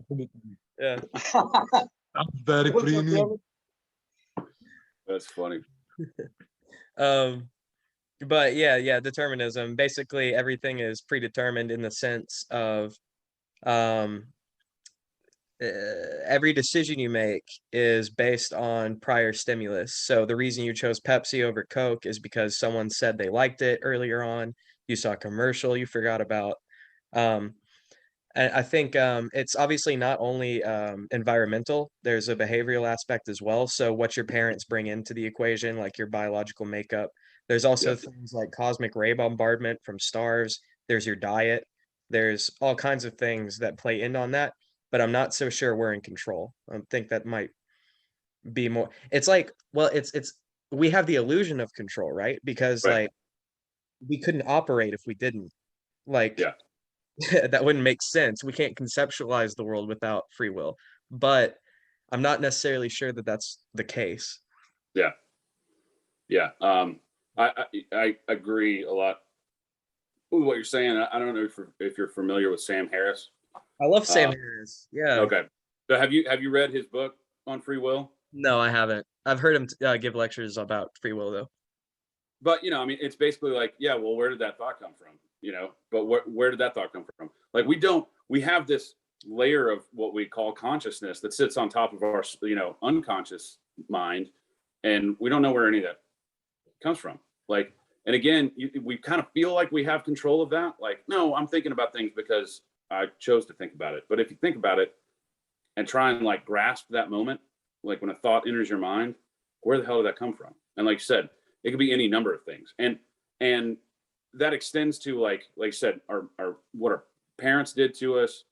definitely. Yeah. I'm very premium. That's funny. But yeah, determinism. Basically, everything is predetermined in the sense of every decision you make is based on prior stimulus. So the reason you chose Pepsi over Coke is because someone said they liked it earlier on. You saw a commercial you forgot about. And I think it's obviously not only environmental, there's a behavioral aspect as well. So what your parents bring into the equation, like your biological makeup. There's also things like cosmic ray bombardment from stars. There's your diet. There's all kinds of things that play in on that, but I'm not so sure we're in control. I think that might be more. It's like, well, it's we have the illusion of control, right? Because like we couldn't operate if we didn't. Like that wouldn't make sense. We can't conceptualize the world without free will. But I'm not necessarily sure that that's the case. Yeah. I agree a lot with what you're saying. I don't know if you're familiar with Sam Harris. I love Sam Harris. Yeah. Okay. So have you read his book on free will? No, I haven't. I've heard him give lectures about free will though. But I mean, it's basically like, yeah, well, where did that thought come from? But where did that thought come from? Like we have this layer of what we call consciousness that sits on top of our unconscious mind, and we don't know where any of that comes from. Like, and again, we kind of feel like we have control of that. Like, no, I'm thinking about things because I chose to think about it. But if you think about it and try and like grasp that moment, like when a thought enters your mind, where the hell did that come from? And like you said, it could be any number of things. And that extends to like you said, our what our parents did to us,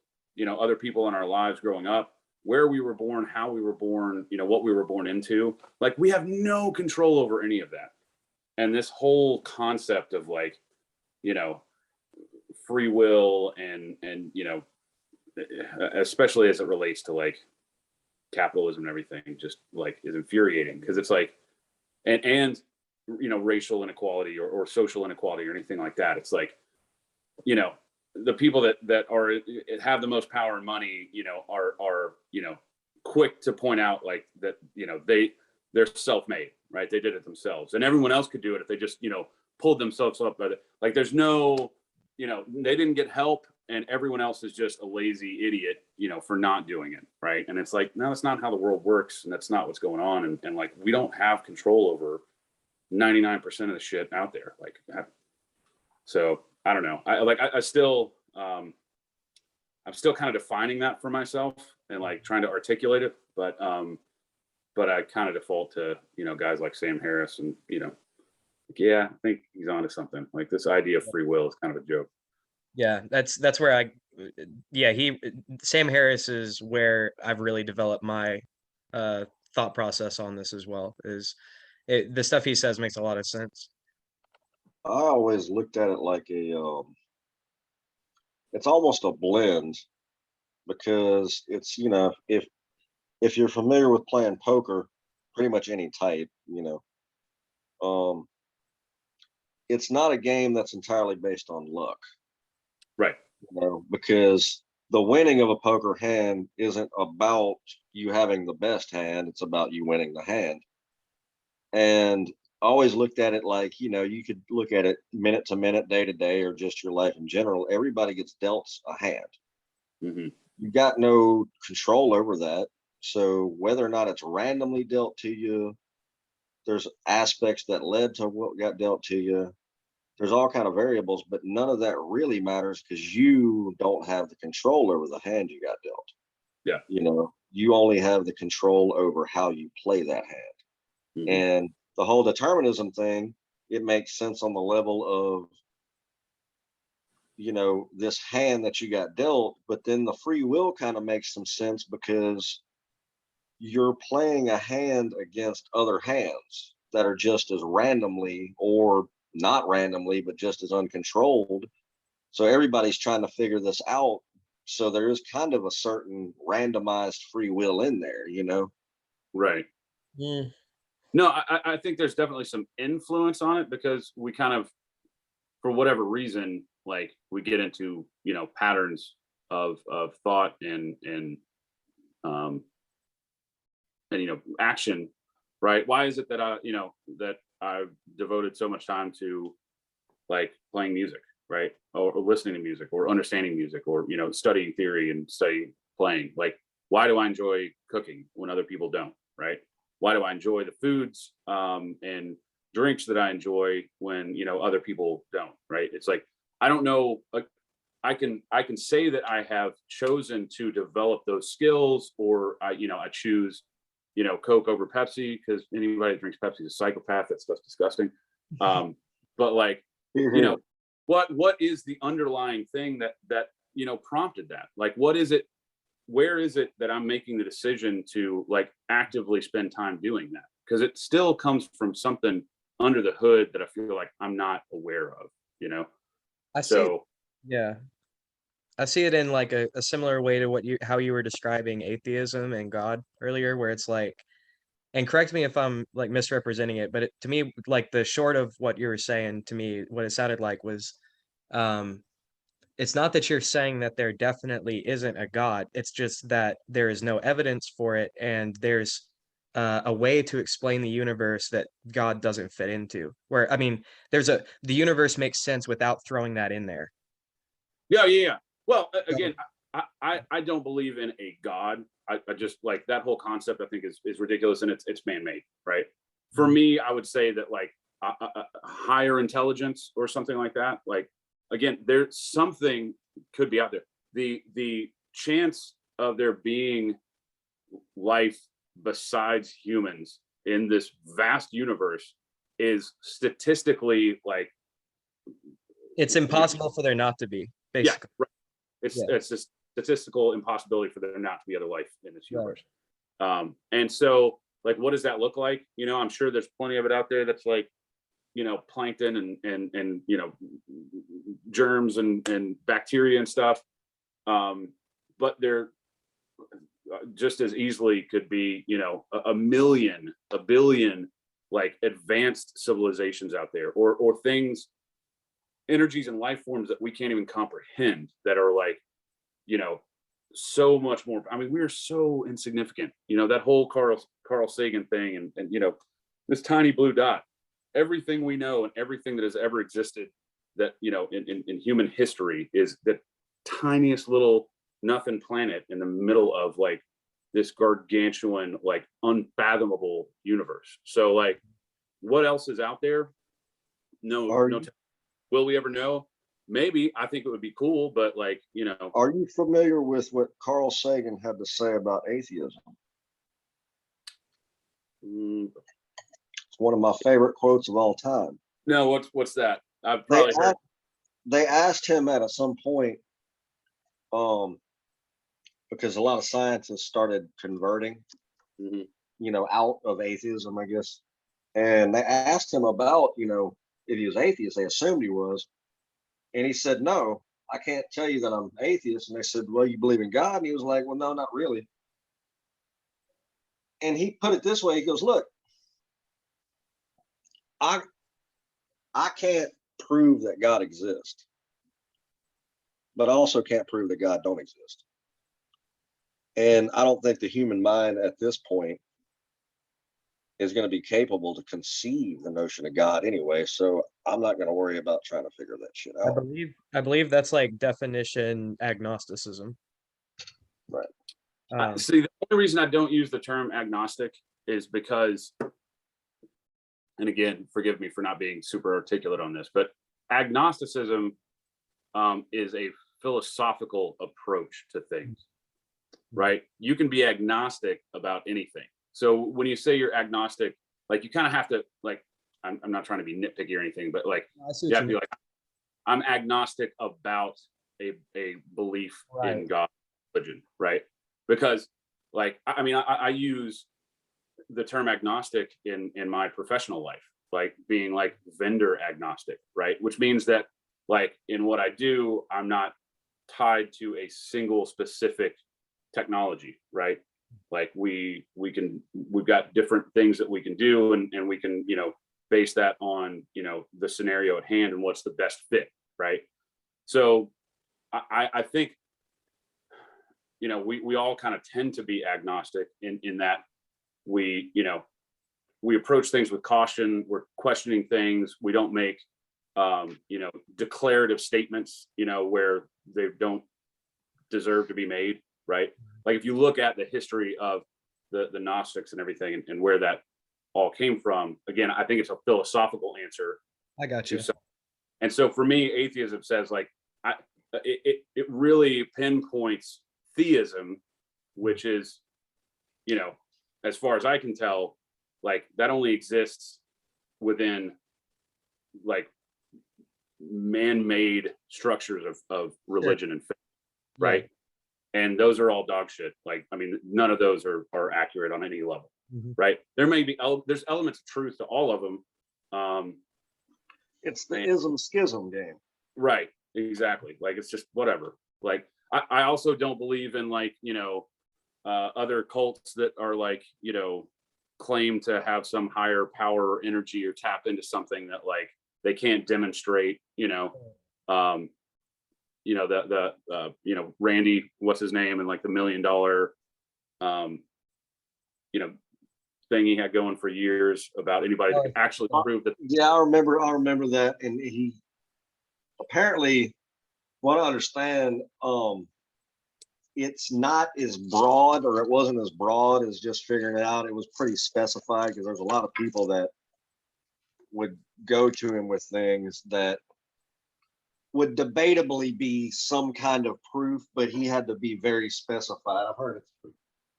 other people in our lives growing up, where we were born, how we were born, what we were born into. Like we have no control over any of that. And this whole concept of like, free will and especially as it relates to like capitalism and everything, just like is infuriating, because it's like, and racial inequality or social inequality or anything like that. It's like, the people that are have the most power and money, are quick to point out like that, they're self-made, right? They did it themselves, and everyone else could do it if they just, pulled themselves up. But like, there's no, they didn't get help, and everyone else is just a lazy idiot, for not doing it, right? And it's like, no, that's not how the world works, and that's not what's going on. And like, we don't have control over 99% of the shit out there. Like, so I don't know. I still, I'm still kind of defining that for myself and like trying to articulate it. But I kind of default to, you know, guys like Sam Harris and, you know, like, yeah, I think he's onto something. Like this idea of free will is kind of a joke. Yeah, that's where yeah, Sam Harris is where I've really developed my thought process on this as well. The stuff he says makes a lot of sense. I always looked at it like it's almost a blend, because it's, you know, if you're familiar with playing poker, pretty much any type, you know, it's not a game that's entirely based on luck, Right. you know, because the winning of a poker hand isn't about you having the best hand, it's about you winning the hand. And I always looked at it like, you know, you could look at it minute to minute, day to day, or just your life in general. Everybody gets dealt a hand. Mm-hmm. You got no control over that. So whether or not it's randomly dealt to you, there's aspects that led to what got dealt to you. There's all kind of variables, but none of that really matters because you don't have the control over the hand you got dealt. Yeah. You know, you only have the control over how you play that hand. Mm-hmm. And the whole determinism thing, it makes sense on the level of, you know, this hand that you got dealt, but then the free will kind of makes some sense because you're playing a hand against other hands that are just as randomly or not randomly, but just as uncontrolled. So everybody's trying to figure this out. So there is kind of a certain randomized free will in there, you know? Right. Mm. No, I think there's definitely some influence on it because we kind of, for whatever reason, like we get into, you know, patterns of thought and you know, action, right? Why is it that I've devoted so much time to like playing music, right? Or listening to music or understanding music or, you know, studying theory and studying playing. Like, why do I enjoy cooking when other people don't, right? Why do I enjoy the foods and drinks that I enjoy when, you know, other people don't, right? It's like, I don't know, like, I can say that I have chosen to develop those skills, or I choose, you know, Coke over Pepsi because anybody that drinks Pepsi is a psychopath. That stuff's disgusting. But like, you know, what is the underlying thing that you know prompted that? Like, what is it? Where is it that I'm making the decision to like actively spend time doing that? Because it still comes from something under the hood that I feel like I'm not aware of, you know? Yeah. I see it in like a similar way to how you were describing atheism and God earlier, where it's like, and correct me if I'm like misrepresenting it, but to me, like the short of what you were saying to me, what it sounded like was, um, it's not that you're saying that there definitely isn't a God. It's just that there is no evidence for it, and there's a way to explain the universe that God doesn't fit into. Where I mean, the universe makes sense without throwing that in there. Yeah. Well, again, I don't believe in a God. I just like that whole concept. I think is ridiculous and it's man-made, right? For me, I would say that like a higher intelligence or something like that. Like again, there's something could be out there. The chance of there being life besides humans in this vast universe is statistically like it's impossible for there not to be. Basically, yeah, right. It's just statistical impossibility for there not to be other life in this universe. Right. And so like, what does that look like? You know, I'm sure there's plenty of it out there that's like, you know, plankton and you know, germs and bacteria and stuff. But there just as easily could be, you know, a billion like advanced civilizations out there, or things, energies and life forms that we can't even comprehend that are like, you know, so much more. I mean, we're so insignificant, you know, that whole Carl Sagan thing and you know, this tiny blue dot, everything we know and everything that has ever existed that, you know, in human history is the tiniest little nothing planet in the middle of like this gargantuan, like unfathomable universe. So like, what else is out there? No, will we ever know? Maybe. I think it would be cool, but like, you know. Are you familiar with what Carl Sagan had to say about atheism? It's one of my favorite quotes of all time. No, what's that? I've probably heard. They asked him at some point, because a lot of scientists started converting, you know, out of atheism, I guess. And they asked him about, you know, if he was atheist. They assumed he was. And he said, no, I can't tell you that I'm atheist. And they said, well, you believe in God? And he was like, well, no, not really. And he put it this way. He goes, look, I can't prove that God exists, but I also can't prove that God don't exist. And I don't think the human mind at this point is going to be capable to conceive the notion of God anyway. So I'm not going to worry about trying to figure that shit out. I believe that's like definition agnosticism. Right. See, the only reason I don't use the term agnostic is because, and again, forgive me for not being super articulate on this, but agnosticism is a philosophical approach to things, right? You can be agnostic about anything. So when you say you're agnostic, like you kind of have to, like, I'm not trying to be nitpicky or anything, but like, you have to be like, I'm agnostic about a belief in God, religion, right? Because like, I mean, I use the term agnostic in my professional life, like being like vendor agnostic, right? Which means that like in what I do, I'm not tied to a single specific technology, right? Like we've got different things that we can do, and we can, you know, base that on, you know, the scenario at hand and what's the best fit, right? So I think, you know, we all kind of tend to be agnostic in that we, you know, we approach things with caution. We're questioning things. We don't make, you know, declarative statements, you know, where they don't deserve to be made, right? Like if you look at the history of the Gnostics and everything, and where that all came from, again, I think it's a philosophical answer. I got you. And so for me, atheism says like, it really pinpoints theism, which is, you know, as far as I can tell, like that only exists within like man-made structures of religion and faith, right? And those are all dog shit. Like, I mean, none of those are accurate on any level, right? There may be, there's elements of truth to all of them. It's the ism schism game. Right, exactly. Like, it's just whatever. Like, I also don't believe in like, you know, other cults that are like, you know, claim to have some higher power or energy or tap into something that like they can't demonstrate, you know. You know, the you know, Randy, what's his name, and like the $1 million you know, thing he had going for years about anybody that could actually prove that. Yeah, I remember that. And he apparently, what I understand, it's not as broad, or it wasn't as broad as just figuring it out. It was pretty specified, because there's a lot of people that would go to him with things that would debatably be some kind of proof, but he had to be very specified. I've heard it.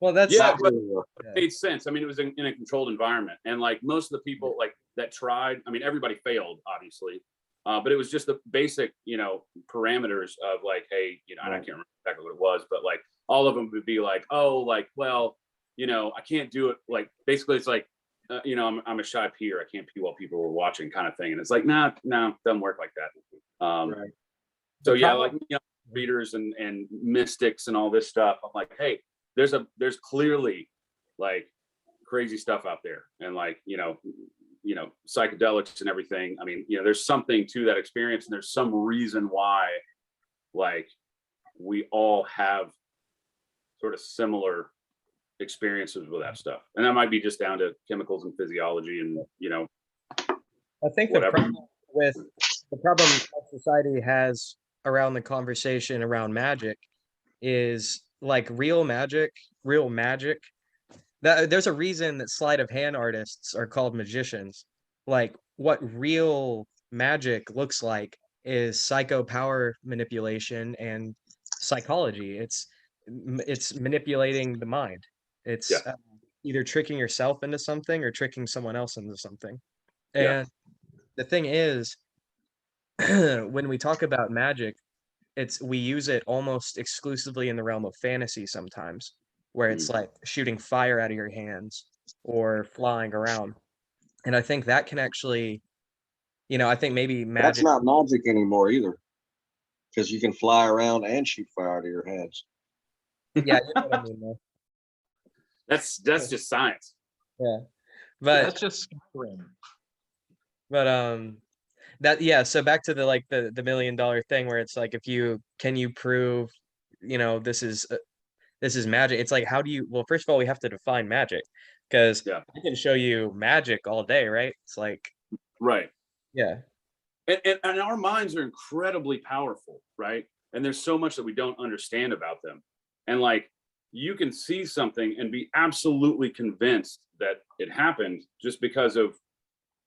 Well, that's but it made sense. I mean, it was in a controlled environment, and like most of the people like that tried, I mean, everybody failed, obviously, but it was just the basic, you know, parameters of like, hey, you know, and I can't remember exactly what it was, but like all of them would be like, oh, like, well, you know, I can't do it. Like basically, it's like, you know, I'm a shy peer. I can't pee while people were watching, kind of thing. And it's like, no, doesn't work like that. So yeah, like, you know, readers and mystics and all this stuff. I'm like, hey, there's clearly like crazy stuff out there, and like, you know, psychedelics and everything. I mean, you know, there's something to that experience, and there's some reason why, like, we all have sort of similar experiences with that stuff, and that might be just down to chemicals and physiology, and you know, I think the problem society has around the conversation around magic is like real magic. That there's a reason that sleight of hand artists are called magicians, like what real magic looks like is psycho power manipulation and psychology. It's manipulating the mind. Yeah. It's either tricking yourself into something or tricking someone else into something. Yeah. And the thing is, when we talk about magic, we use it almost exclusively in the realm of fantasy sometimes, where it's Mhm. like shooting fire out of your hands or flying around. And I think that can actually, I think maybe That's magic, not magic anymore either, because you can fly around and shoot fire out of your hands. yeah, you know what I mean, though. That's just science. Yeah. But That's just Skyrim. but that yeah, so back to the $1 million thing where it's like, can you prove, this is magic. It's like, how do you, well, first of all, we have to define magic, because Yeah. I can show you magic all day, right? It's like, Right. yeah. And our minds are incredibly powerful, right? And there's so much that we don't understand about them. And like, you can see something and be absolutely convinced that it happened just because of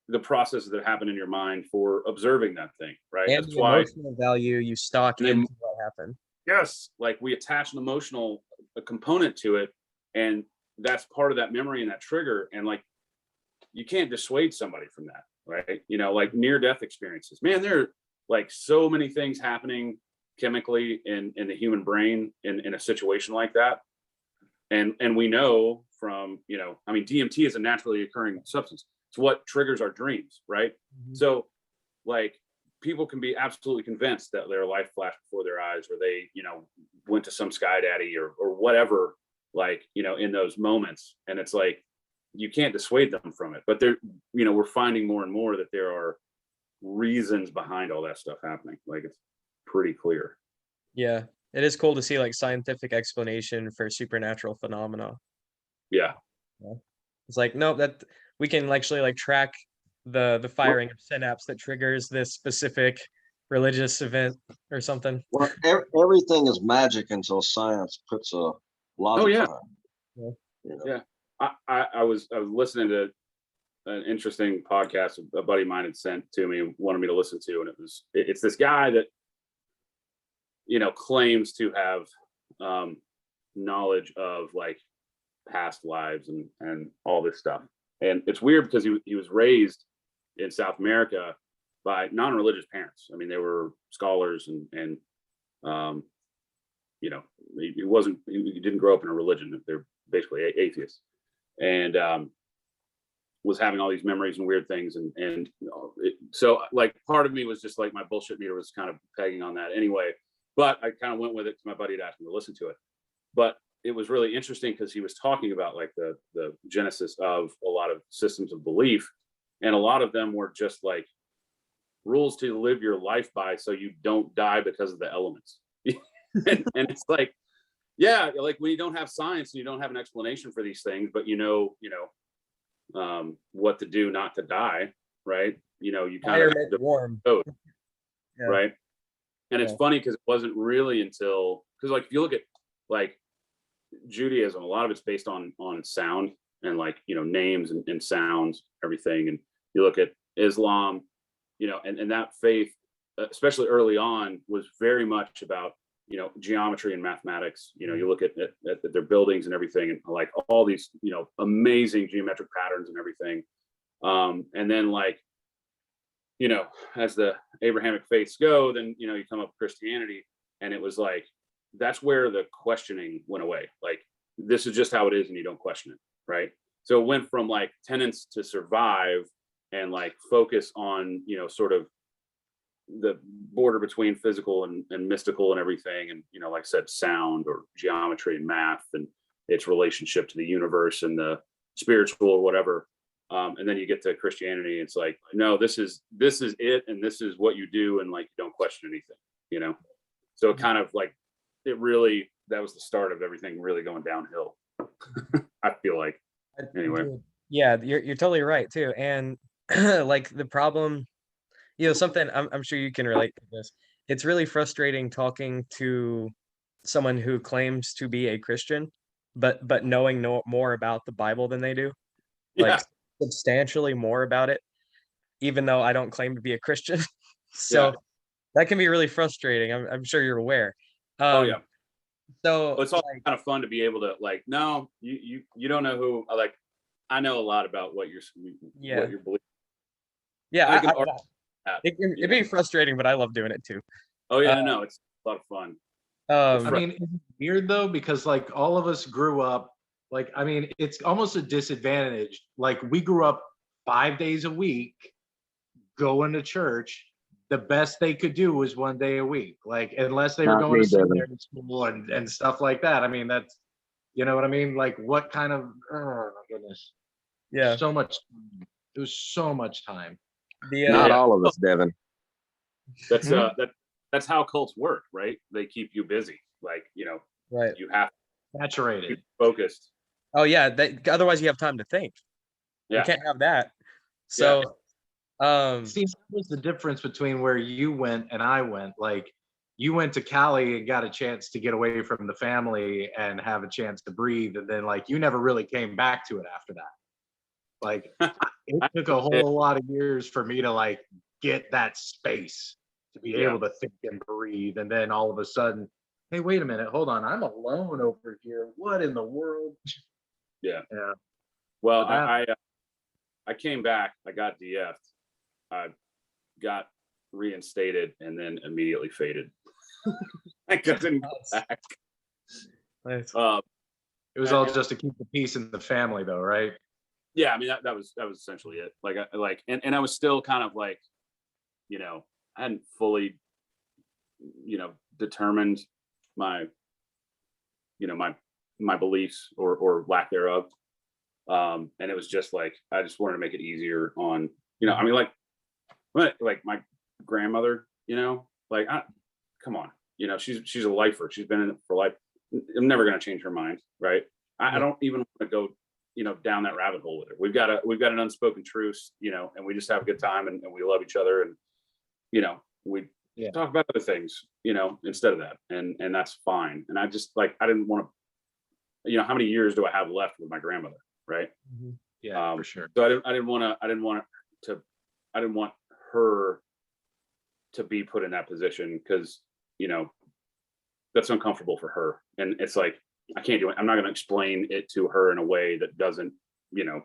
the processes that happen in your mind for observing that thing, right? And That's the why, emotional value you stock and then, into what happened. yes, like we attach an emotional component to it, and that's part of that memory and that trigger. And like, you can't dissuade somebody from that, right? Like near-death experiences, man, there are like so many things happening chemically in the human brain in a situation like that. And we know from, I mean, DMT is a naturally occurring substance. It's what triggers our dreams, right? Mhm. So like, people can be absolutely convinced that their life flashed before their eyes, or they, went to some sky daddy or whatever, like, in those moments. And it's like, you can't dissuade them from it. But we're finding more and more that there are reasons behind all that stuff happening. Like, it's pretty clear. Yeah. It is cool to see like scientific explanation for supernatural phenomena. Yeah. Yeah. It's like, no, that we can actually like track the firing of synapse that triggers this specific religious event or something. Well, everything is magic until science puts a logic Oh, yeah. behind it. Yeah. I was listening to an interesting podcast a buddy of mine had sent to me and wanted me to listen to, and it's this guy that claims to have knowledge of like past lives and all this stuff. And it's weird because he was raised in South America by non-religious parents. I mean, they were scholars and he didn't grow up in a religion. They're basically atheists. And was having all these memories and weird things. So like, part of me was just like, my bullshit meter was kind of pegging on that anyway. But I kind of went with it because my buddy had asked me to listen to it. But it was really interesting because he was talking about like the genesis of a lot of systems of belief. And a lot of them were just like rules to live your life by so you don't die because of the elements. and it's like, yeah, like when you don't have science and you don't have an explanation for these things, but what to do not to die, right? You kind of have to warm. code, Yeah. right? And it's funny because it wasn't really until, because like if you look at like Judaism, a lot of it's based on sound and like names and sounds, everything. And you look at Islam, and that faith, especially early on, was very much about geometry and mathematics. You look at their buildings and everything, and like all these amazing geometric patterns and everything. And then like as the Abrahamic faiths go, then you come up with Christianity, and it was like that's where the questioning went away. Like, this is just how it is, and you don't question it, right? So it went from like tenets to survive and like focus on sort of the border between physical and mystical and everything, and like I said, sound or geometry and math and its relationship to the universe and the spiritual or whatever. And then you get to Christianity, it's like, no, this is it, and this is what you do, and like you don't question anything, so it kind of like that was the start of everything really going downhill. I feel like, anyway. Yeah, you're totally right too. And like the problem, something I'm sure you can relate to this. It's really frustrating talking to someone who claims to be a Christian, but knowing more about the Bible than they do, like Yeah. substantially more about it. even though I don't claim to be a Christian. So that can be really frustrating. I'm sure you're aware. Oh yeah. So Well, it's all kind of fun to be able to like, no, you don't know who, like, I know a lot about what you're believing. Yeah, it'd It'd be frustrating, but I love doing it too. Oh yeah, no, it's a lot of fun. I mean, it's weird though, because like all of us grew up, like, I mean, it's almost a disadvantage. Like we grew up 5 days a week going to church. The best they could do was 1 day a week, like unless they were Not going me, to Devon. seminary school and stuff like that. I mean, that's, you know what I mean? Like what kind of, oh my goodness. Yeah. So much, it was so much time. Not all of us, Devon. That's that's how cults work, right? They keep you busy, like, you know, right. You have saturated, to be focused. Oh yeah, otherwise you have time to think. Yeah. You can't have that. So see, that was the difference between where you went and I went. Like you went to Cali and got a chance to get away from the family and have a chance to breathe, and then like you never really came back to it after that. Like it took a whole lot of years for me to like get that space to be able to think and breathe, and then all of a sudden, hey, wait a minute, hold on, I'm alone over here. What in the world? Yeah. Yeah. Well, I came back. I got DF'd. I got reinstated and then immediately faded. I couldn't go back. Nice. It was all just to keep the peace in the family, though, right? Yeah, I mean that was essentially it. Like, and I was still kind of like, you know, I hadn't fully, you know, determined my, you know, my beliefs or lack thereof. And it was just like I just wanted to make it easier on, you know, I mean, like my grandmother, you know, like come on, you know, she's a lifer. She's been in it for life. I'm never going to change her mind, right? I don't even want to go, you know, down that rabbit hole with her. We've got an unspoken truce, you know, and we just have a good time and we love each other, and you know, we talk about other things, you know, instead of that, and that's fine. And I just like I didn't want to, you know, how many years do I have left with my grandmother, right? Mm-hmm. Yeah, for sure. So I didn't want her to be put in that position, because you know that's uncomfortable for her, and it's like I can't do it. I'm not going to explain it to her in a way that doesn't, you know,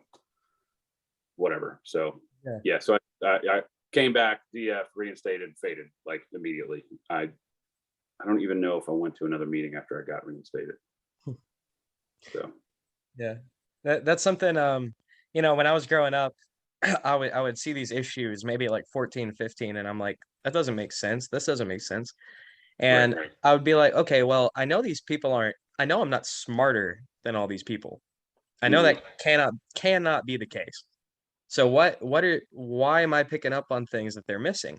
whatever. So so I came back, DF, reinstated, faded like immediately. I don't even know if I went to another meeting after I got reinstated. So that's something, you know, when I was growing up, I would see these issues maybe at like 14, 15, and I'm like, that doesn't make sense. This doesn't make sense. And right. I would be like, okay, well, I know these people I know I'm not smarter than all these people. I know that cannot be the case. So why am I picking up on things that they're missing?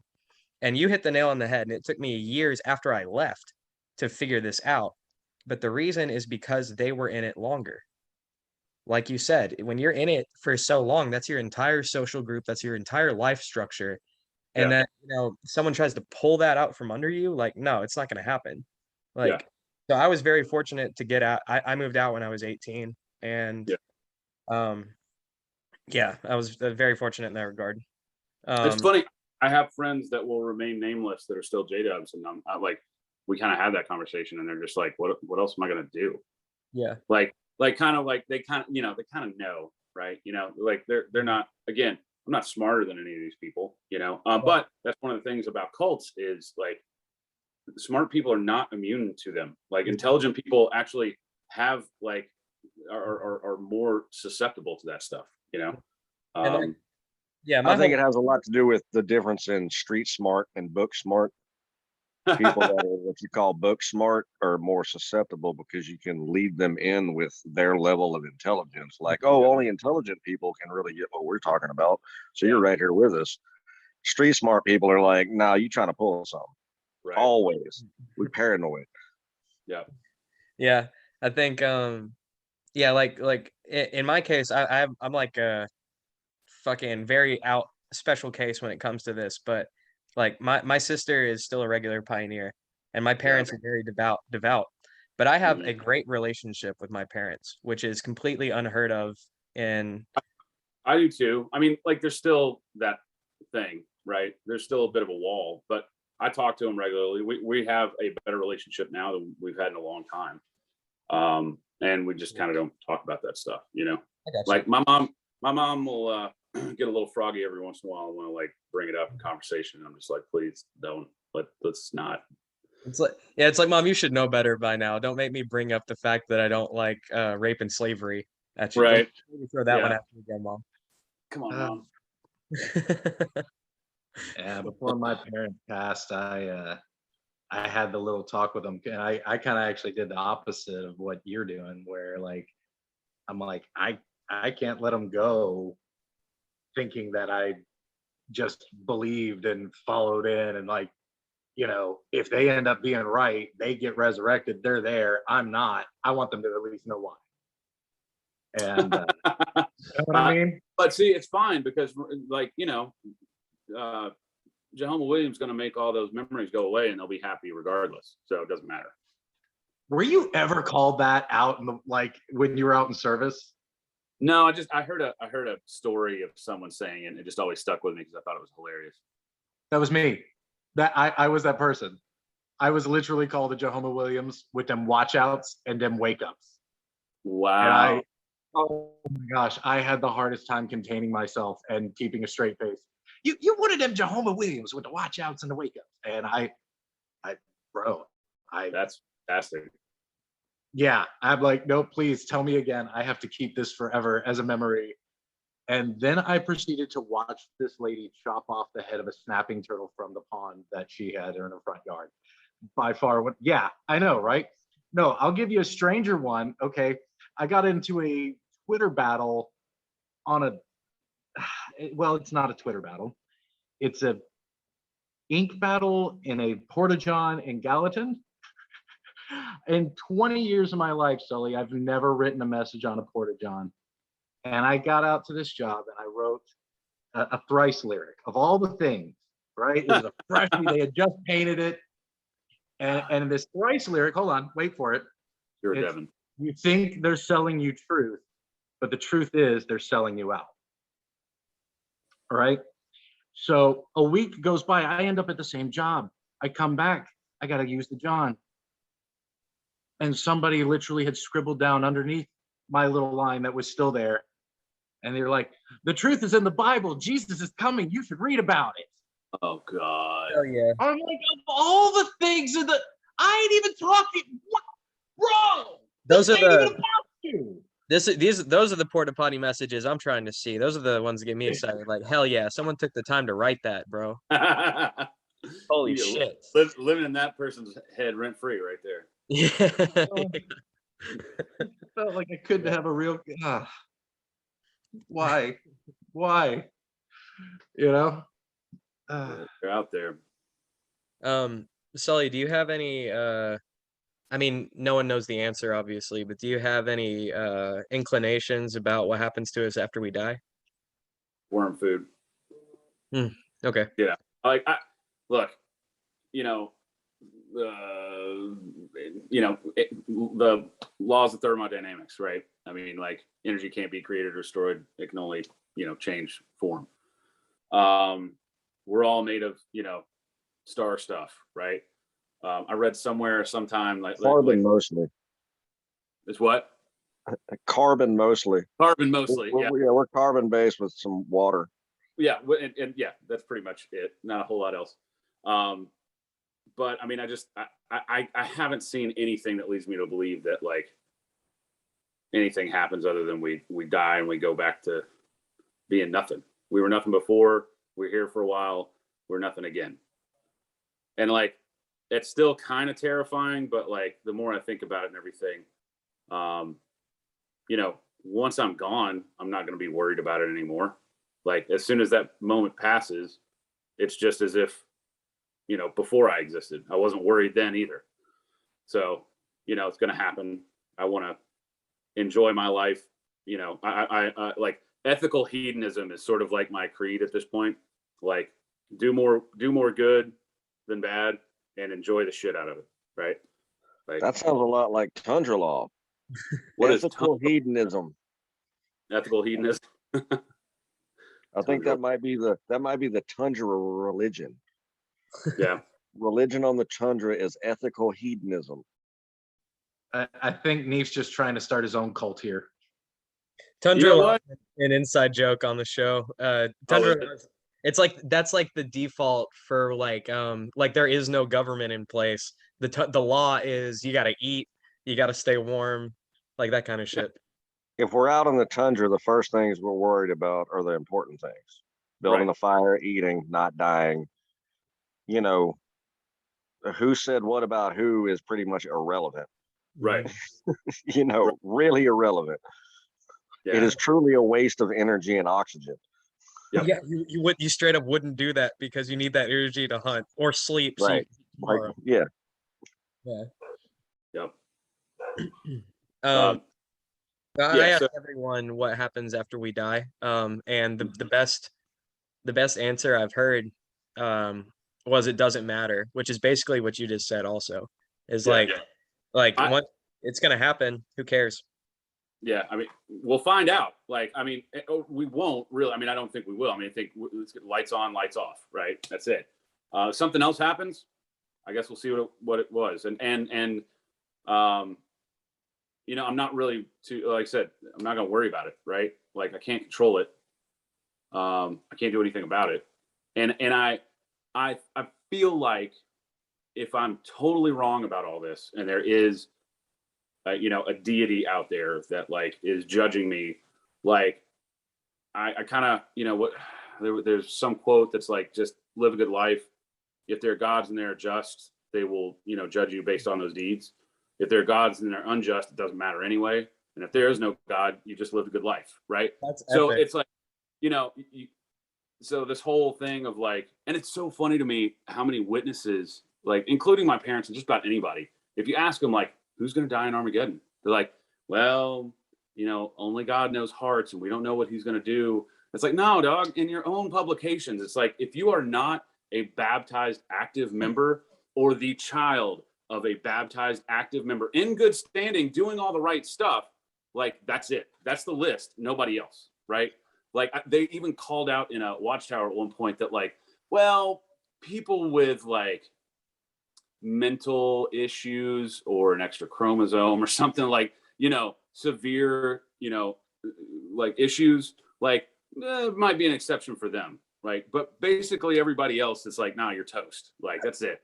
And you hit the nail on the head, and it took me years after I left to figure this out. But the reason is because they were in it longer. Like you said, when you're in it for so long, that's your entire social group, that's your entire life structure. And then, you know, someone tries to pull that out from under you, like, no, it's not going to happen. Like, so I was very fortunate to get out. I moved out when I was 18, and I was very fortunate in that regard. It's funny. I have friends that will remain nameless that are still J-dubs, and I'm like, we kind of had that conversation, and they're just like, what else am I going to do? Yeah. Like kind of like they kind of, you know, they kind of know, right? You know, like they're not, again, I'm not smarter than any of these people, you know, but that's one of the things about cults is like smart people are not immune to them. Like intelligent people actually have like are more susceptible to that stuff, you know. I think it has a lot to do with the difference in street smart and book smart. People that are what you call book smart are more susceptible because you can lead them in with their level of intelligence. Like, oh, only intelligent people can really get what we're talking about. So you're right here with us. Street smart people are like, no, you trying to pull something. Right. Always. We're paranoid. Yeah. I think like in my case, I'm like a fucking very special case when it comes to this, but like my sister is still a regular pioneer, and my parents are very devout. But I have a great relationship with my parents, which is completely unheard of. And I do too. I mean, like there's still that thing, right? There's still a bit of a wall, but I talk to him regularly. We have a better relationship now than we've had in a long time. And we just kind of don't talk about that stuff, you know. I got you. Like my mom will get a little froggy every once in a while when I like bring it up in conversation. I'm just like, please don't, let's not. It's like, yeah, it's like, Mom, you should know better by now. Don't make me bring up the fact that I don't like rape and slavery at you. Right. Don't make me throw that one Yeah. at you again, Mom. Come on, Uh, Mom. Yeah, before my parents passed, I had the little talk with them, and I kind of actually did the opposite of what you're doing, where like I'm like I can't let them go, thinking that I just believed and followed in, and like, you know, if they end up being right, they get resurrected. They're there. I'm not. I want them to at least know why. And you know what I mean? But see, it's fine because, like, you know, Jehovah Williams going to make all those memories go away, and they'll be happy regardless. So it doesn't matter. Were you ever called that out in the, like when you were out in service? No, I heard a story of someone saying it, and it just always stuck with me because I thought it was hilarious. That was me. That I was that person. I was literally called a Jehovah Williams with them watchouts and them wake ups. Wow. And oh my gosh, I had the hardest time containing myself and keeping a straight face. You wanted them Jehovah Williams with the watchouts and the wake ups. And That's fantastic. yeah, I'm like, no, please tell me again. I have to keep this forever as a memory. And then I proceeded to watch this lady chop off the head of a snapping turtle from the pond that she had in her front yard. By far, yeah, I know, right? No, I'll give you a stranger one. Okay, I got into a Twitter battle on a, well, it's not a Twitter battle. It's a ink battle in a porta-john in Gallatin. In 20 years of my life, Sully, I've never written a message on a porta-john. And I got out to this job and I wrote a thrice lyric of all the things, right? It was a freshie, they had just painted it. And this thrice lyric, hold on, wait for it. You're Devon. You think they're selling you truth, but the truth is they're selling you out. All right. So a week goes by, I end up at the same job. I come back, I got to use the John. And somebody literally had scribbled down underneath my little line that was still there. And they're like, the truth is in the Bible. Jesus is coming. You should read about it. Oh, God. Hell yeah. I'm like, of all the things in the, I ain't even talking. What? Bro, Those are ain't even the about you. those are the porta potty messages I'm trying to see. Those are the ones that get me excited. Like, hell yeah, someone took the time to write that, bro. Holy shit. Living in that person's head rent free right there. Yeah. Felt like I couldn't have a real. Why? You know. They're out there. Sully, do you have any I mean, no one knows the answer obviously, but do you have any inclinations about what happens to us after we die? Worm food. Okay. Yeah. Like, look, you know, the laws of thermodynamics, right? I mean, like, energy can't be created or destroyed. It can only, change form. We're all made of, star stuff, right? I read somewhere sometime Carbon mostly. Is what? Carbon mostly. Carbon mostly. Yeah. We're carbon based with some water. Yeah, and yeah, that's pretty much it. Not a whole lot else. But I mean, I haven't seen anything that leads me to believe that like anything happens other than we die and we go back to being nothing. We were nothing before. We're here for a while. We're nothing again. And like, it's still kind of terrifying, but like the more I think about it and everything, once I'm gone, I'm not going to be worried about it anymore. Like as soon as that moment passes, it's just as if, before I existed. I wasn't worried then either. So, it's going to happen. I want to enjoy my life. I like ethical hedonism is sort of like my creed at this point. Like do more good than bad and enjoy the shit out of it. Right. Like, that sounds a lot like Tundra Law. What ethical hedonism? Ethical hedonism. I think Tundra. that might be the tundra religion. Yeah. Religion on the tundra is ethical hedonism. I think Neif's just trying to start his own cult here. Tundra, You know what? an inside joke on the show. Tundra, is it? it's like that's like the default for like there is no government in place. The law is you got to eat, you got to stay warm, like that kind of shit. If we're out on the tundra, the first things we're worried about are the important things. Building Right. a fire, eating, not dying. You know, who said what about who is pretty much irrelevant. Right. You know, really irrelevant. Yeah. It is truly a waste of energy and oxygen. Yep. Yeah, you straight up wouldn't do that because you need that energy to hunt or sleep. So Right. Like, tomorrow. yeah. Yeah. Yep. I Yeah, ask so- everyone what happens after we die. And the best answer I've heard was it doesn't matter, which is basically what you just said also. Is Yeah, like yeah. what it's gonna happen, who cares? Yeah, I mean, we'll find out. Like, I mean, we won't really. I mean, I don't think we will. I mean, I think let's get lights on, lights off. Right. That's it. Something else happens. I guess we'll see what it was. And you know, I'm not really too. Like I said, I'm not gonna worry about it. Right. Like, I can't control it. I can't do anything about it. And I feel like if I'm totally wrong about all this, and there is you know, a deity out there that like is judging me, like I kind of, you know, what there's some quote that's like, just live a good life. If there are gods and they're just, they will, you know, judge you based on those deeds. If they're gods and they're unjust, it doesn't matter anyway. And if there is no God, you just live a good life, right? That's So epic. it's like, you know, so this whole thing of like, and it's so funny to me how many witnesses, like including my parents and just about anybody, if you ask them like, who's going to die in Armageddon? They're like, well, you know, only God knows hearts and we don't know what he's going to do. It's like, no, dog, in your own publications, it's like, if you are not a baptized active member or the child of a baptized active member in good standing, doing all the right stuff, like that's it. That's the list. Nobody else, right? Like they even called out in a Watchtower at one point that like, well, people with like mental issues or an extra chromosome or something, like, you know, severe, you know, like issues, like might be an exception for them, right? But basically everybody else is like, nah, you're toast, like that's it.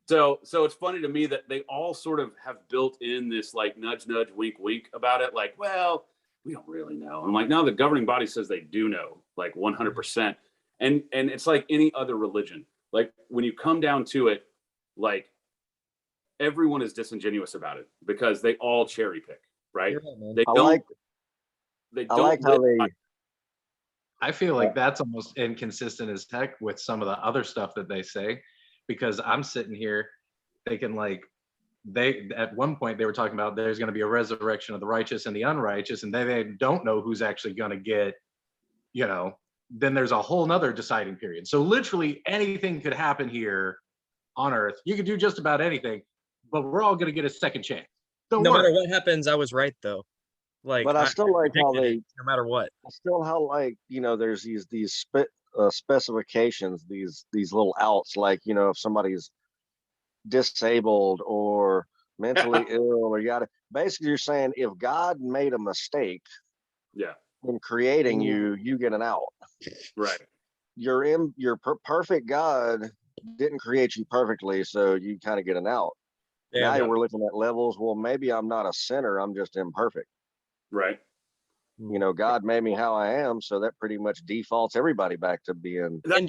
So it's funny to me that they all sort of have built in this like nudge nudge wink wink about it, like, well, we don't really know. I'm like, no, the governing body says they do know, like 100%. And it's like any other religion, like when you come down to it, like everyone is disingenuous about it because they all cherry pick, right? They I don't. like They I don't. like how they I feel like that's almost inconsistent as heck with some of the other stuff that they say, because I'm sitting here thinking like they at one point they were talking about there's going to be a resurrection of the righteous and the unrighteous, and they don't know who's actually going to get, you know, then there's a whole nother deciding period. So literally anything could happen here on earth. You could do just about anything, but we're all going to get a second chance. Don't No worry. matter what happens, I was right though. Like, but I still like how predicted they it, no matter what. still how, like, you know, there's these specifications, these little outs, like, you know, if somebody's disabled or mentally ill, or you gotta basically, you're saying if God made a mistake Yeah. in creating you, you get an out. Right. Your perfect God didn't create you perfectly, so you kind of get an out. Yeah, Now we're looking at levels. Well, maybe I'm not a sinner, I'm just imperfect. Right. You know, God made me how I am, so that pretty much defaults everybody back to being Again,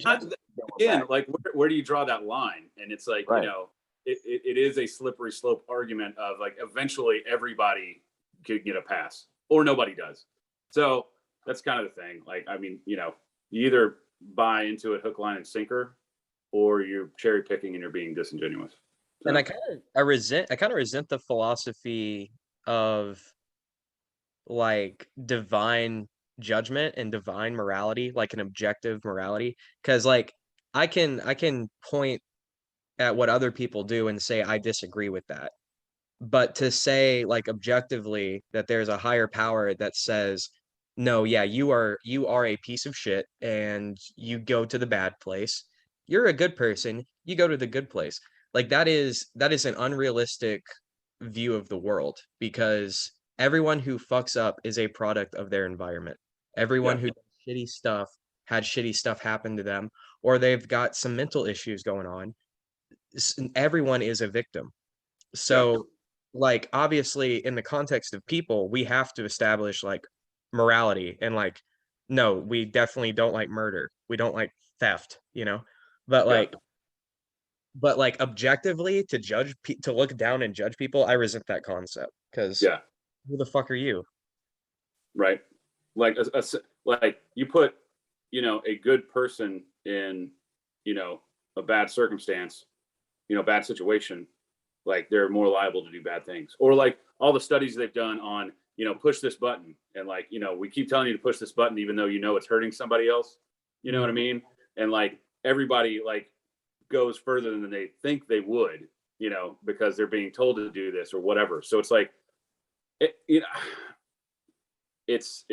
back. like where do you draw that line? And it's like, Right. you know, it is a slippery slope argument of like eventually everybody could get a pass or nobody does. So that's kind of the thing. Like, I mean, you know, you either buy into it hook, line, and sinker, or you're cherry picking and you're being disingenuous. So, and I kind of resent the philosophy of like divine judgment and divine morality, like an objective morality, because like I can point at what other people do and say I disagree with that, but to say like objectively that there's a higher power that says no, yeah, you are a piece of shit and you go to the bad place. You're a good person, you go to the good place. Like that is an unrealistic view of the world because everyone who fucks up is a product of their environment. Everyone Yeah. who does shitty stuff had shitty stuff happen to them, or they've got some mental issues going on. Everyone is a victim. Yeah. So, like, obviously, in the context of people, we have to establish like morality and like, no, we definitely don't like murder. We don't like theft, you know? But Yeah. like objectively to judge to look down and judge people, I resent that concept because Yeah. who the fuck are you? Right. Like like you put, a good person in, a bad circumstance, bad situation, like they're more liable to do bad things. Or like all the studies they've done on, push this button and like, we keep telling you to push this button even though it's hurting somebody else. You know what I mean? And like everybody like goes further than they think they would, because they're being told to do this or whatever. So it's like it's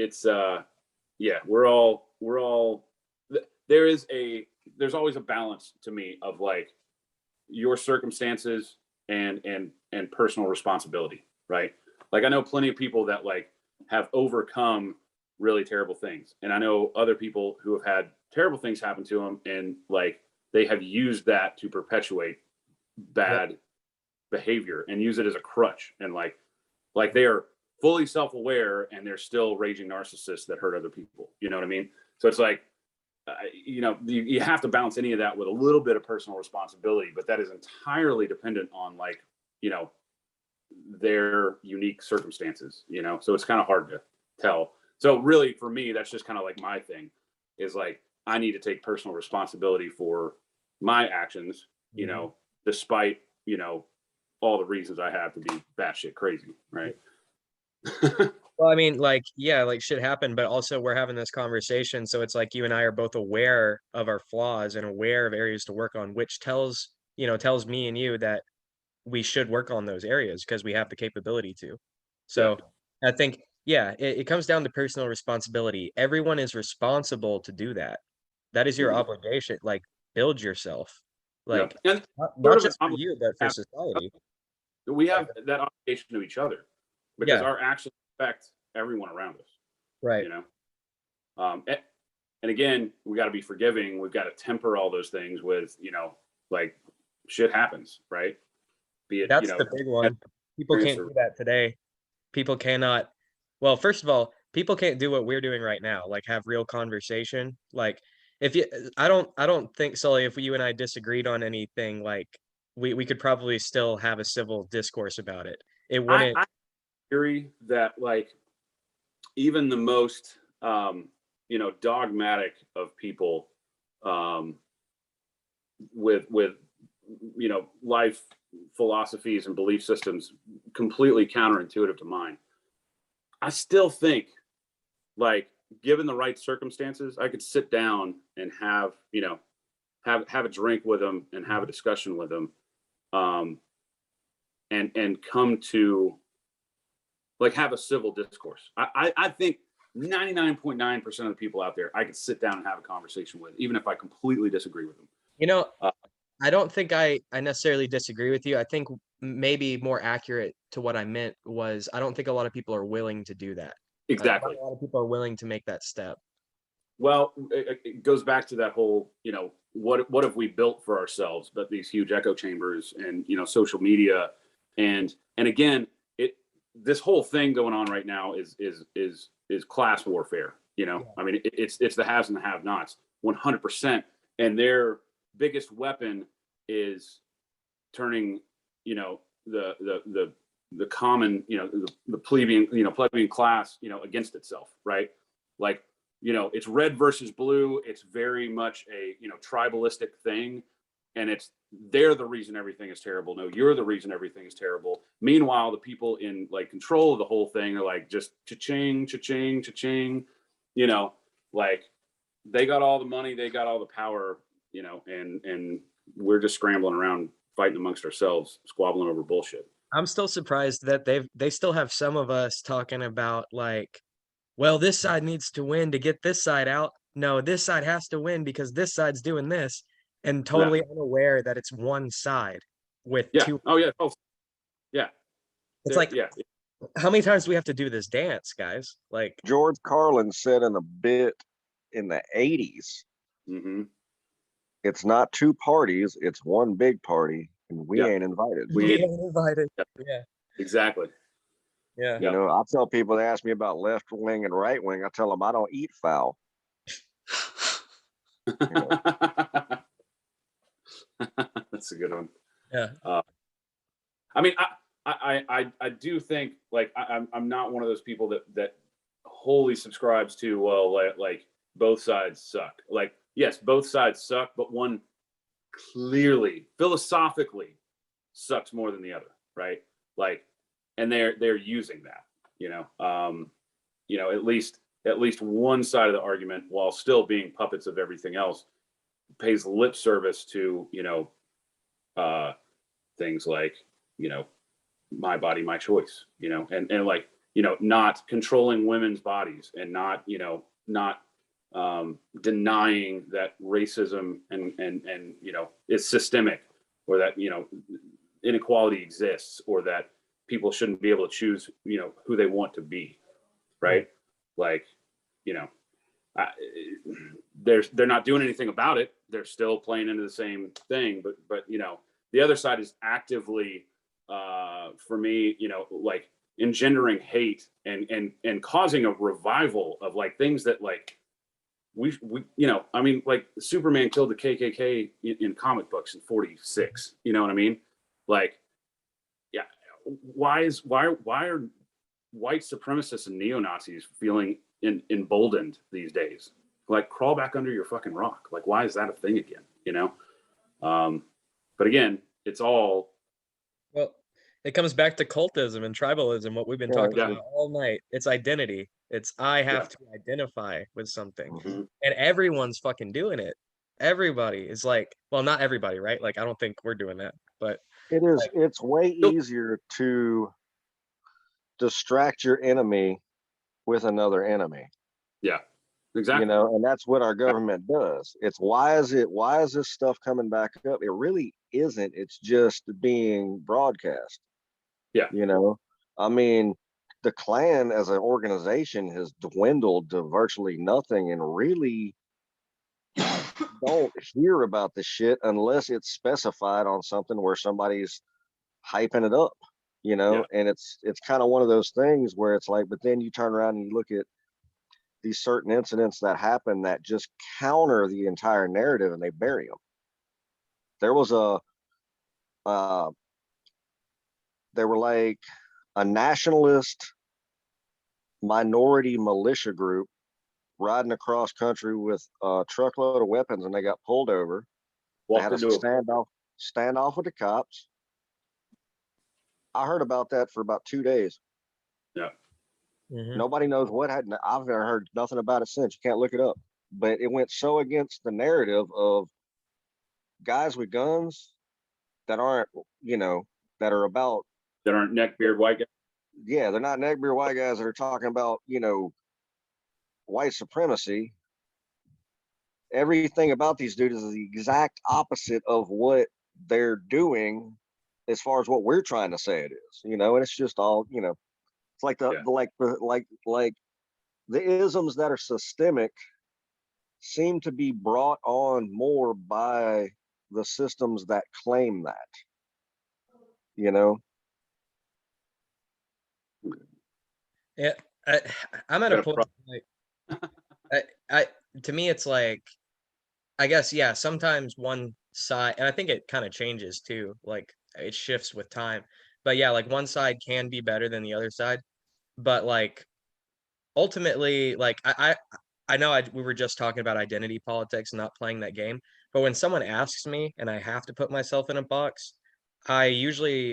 yeah, we're all there's always a balance to me of like your circumstances and personal responsibility, right? Like I know plenty of people that like have overcome really terrible things, and I know other people who have had terrible things happen to them and like they have used that to perpetuate bad behavior and use it as a crutch, and like they are fully self-aware and they're still raging narcissists that hurt other people. You know what I mean? So it's like, you have to balance any of that with a little bit of personal responsibility, but that is entirely dependent on like, their unique circumstances, so it's kind of hard to tell. So really for me, that's just kind of like my thing is like, I need to take personal responsibility for my actions, despite, all the reasons I have to be batshit crazy. Right. Well, I mean, like, yeah, like shit happened, but also we're having this conversation. So it's like you and I are both aware of our flaws and aware of areas to work on, which tells me and you that we should work on those areas because we have the capability to. Yeah. So I think, yeah, it comes down to personal responsibility. Everyone is responsible to do that. That is your Mhm. obligation. Like, build yourself. Yeah. Like, And not sort of an just for you, but for have society. we have that obligation to each other because Yeah, our actions affect everyone around us, right. you know. And again, we got to be forgiving. We've got to temper all those things with, like shit happens, right? Be it, That's the big one. People experience can't or do that today. People cannot, well, first of all, people can't do what we're doing right now, like have real conversation. Like if you I don't think, Sully, if you and I disagreed on anything, like we could probably still have a civil discourse about it. It wouldn't. I theory that like even the most dogmatic of people um with life philosophies and belief systems completely counterintuitive to mine. I still think like given the right circumstances, I could sit down and have a drink with them and have a discussion with them, um, and come to like have a civil discourse. I think 99.9% of the people out there I could sit down and have a conversation with, even if I completely disagree with them. You know, Uh, I don't think I necessarily disagree with you. I think maybe more accurate to what I meant was I don't think a lot of people are willing to do that. Not exactly. a lot of people are willing to make that step. Well, it goes back to that whole, what have we built for ourselves? But these huge echo chambers and social media, and again, this whole thing going on right now is class warfare. I mean, it's the haves and the have-nots, 100%, and their biggest weapon is turning, the common, the plebeian class, against itself, right? Like, it's red versus blue. It's very much a, tribalistic thing. And they're the reason everything is terrible. No, you're the reason everything is terrible. Meanwhile, the people in like control of the whole thing are like just cha-ching, cha-ching, cha-ching, like they got all the money, they got all the power, and we're just scrambling around fighting amongst ourselves, squabbling over bullshit. I'm still surprised that they still have some of us talking about like well, this side needs to win to get this side out. No, this side has to win because this side's doing this, and totally unaware that it's one side with Yeah. two. Oh yeah. Oh yeah. It's like, yeah. how many times do we have to do this dance, guys? Like, George Carlin said in a bit in the 80s, Mm-hmm. it's not two parties, it's one big party, and we Yeah. ain't invited. we ain't invited. Yeah. Yeah. Exactly. Yeah. You know, I tell people, they ask me about left wing and right wing, I tell them I don't eat fowl. That's a good one. Yeah. I mean, I do think, like, I'm not one of those people that wholly subscribes to, well, like both sides suck. Like, yes, both sides suck, but one clearly philosophically sucks more than the other, right? Like, and they're using that, at least one side of the argument, while still being puppets of everything else, pays lip service to things like my body, my choice, and like not controlling women's bodies, and not denying that racism and is systemic, or that inequality exists, or that people shouldn't be able to choose who they want to be, right? Like, they're not doing anything about it. They're still playing into the same thing, but the other side is actively for me, like engendering hate and causing a revival of like things that like we I mean, like Superman killed the KKK in comic books in 46. You know what I mean? Like, yeah, why are white supremacists and neo-Nazis feeling emboldened these days? Like, crawl back under your fucking rock. Like, why is that a thing again? But again, it's all, Well, it comes back to cultism and tribalism, what we've been talking yeah. about all night. It's identity. It's I have Yeah. to identify with something. Mhm. And everyone's fucking doing it. Everybody is like, well, not everybody, right? Like, I don't think we're doing that, but It is, like, it's way easier to distract your enemy with another enemy. Yeah, exactly. And that's what our government does. It's why is this stuff coming back up? It really isn't. It's just being broadcast. Yeah. I mean, the Klan as an organization has dwindled to virtually nothing, and really don't hear about the shit unless it's specified on something where somebody's hyping it up, and it's kind of one of those things where it's like, but then you turn around and you look at these certain incidents that happen that just counter the entire narrative, and they bury them. There was they were like a nationalist minority militia group riding across country with a truckload of weapons, and they got pulled over. They had a standoff with the cops. I heard about that for about 2 days. Yeah. mhm. Nobody knows what happened. I've never heard nothing about it since. You can't look it up. But it went so against the narrative of guys with guns that aren't, that are about, that aren't neckbeard white guys. yeah, they're not neckbeard white guys that are talking about, white supremacy. Everything about these dudes is the exact opposite of what they're doing as far as what we're trying to say it is, and it's just all, it's like the isms that are systemic seem to be brought on more by the systems that claim that, Yeah, I'm at a point like, to me, it's like, I guess, yeah, sometimes one side, and I think it kind of changes too, like it shifts with time. But yeah, like one side can be better than the other side. But like ultimately, like I know we were just talking about identity politics, not playing that game. But when someone asks me and I have to put myself in a box, I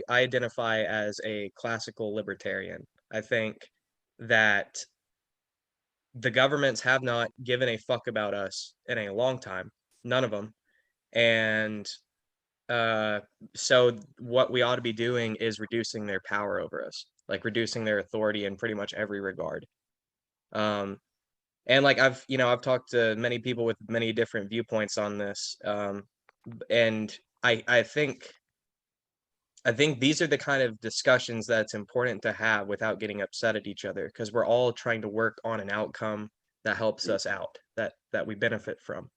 identify as a classical libertarian. I think that the governments have not given a fuck about us in a long time, none of them. And so what we ought to be doing is reducing their power over us, like reducing their authority in pretty much every regard. And like I've talked to many people with many different viewpoints on this, and I think these are the kind of discussions that's important to have without getting upset at each other, because we're all trying to work on an outcome that helps us out, that we benefit from.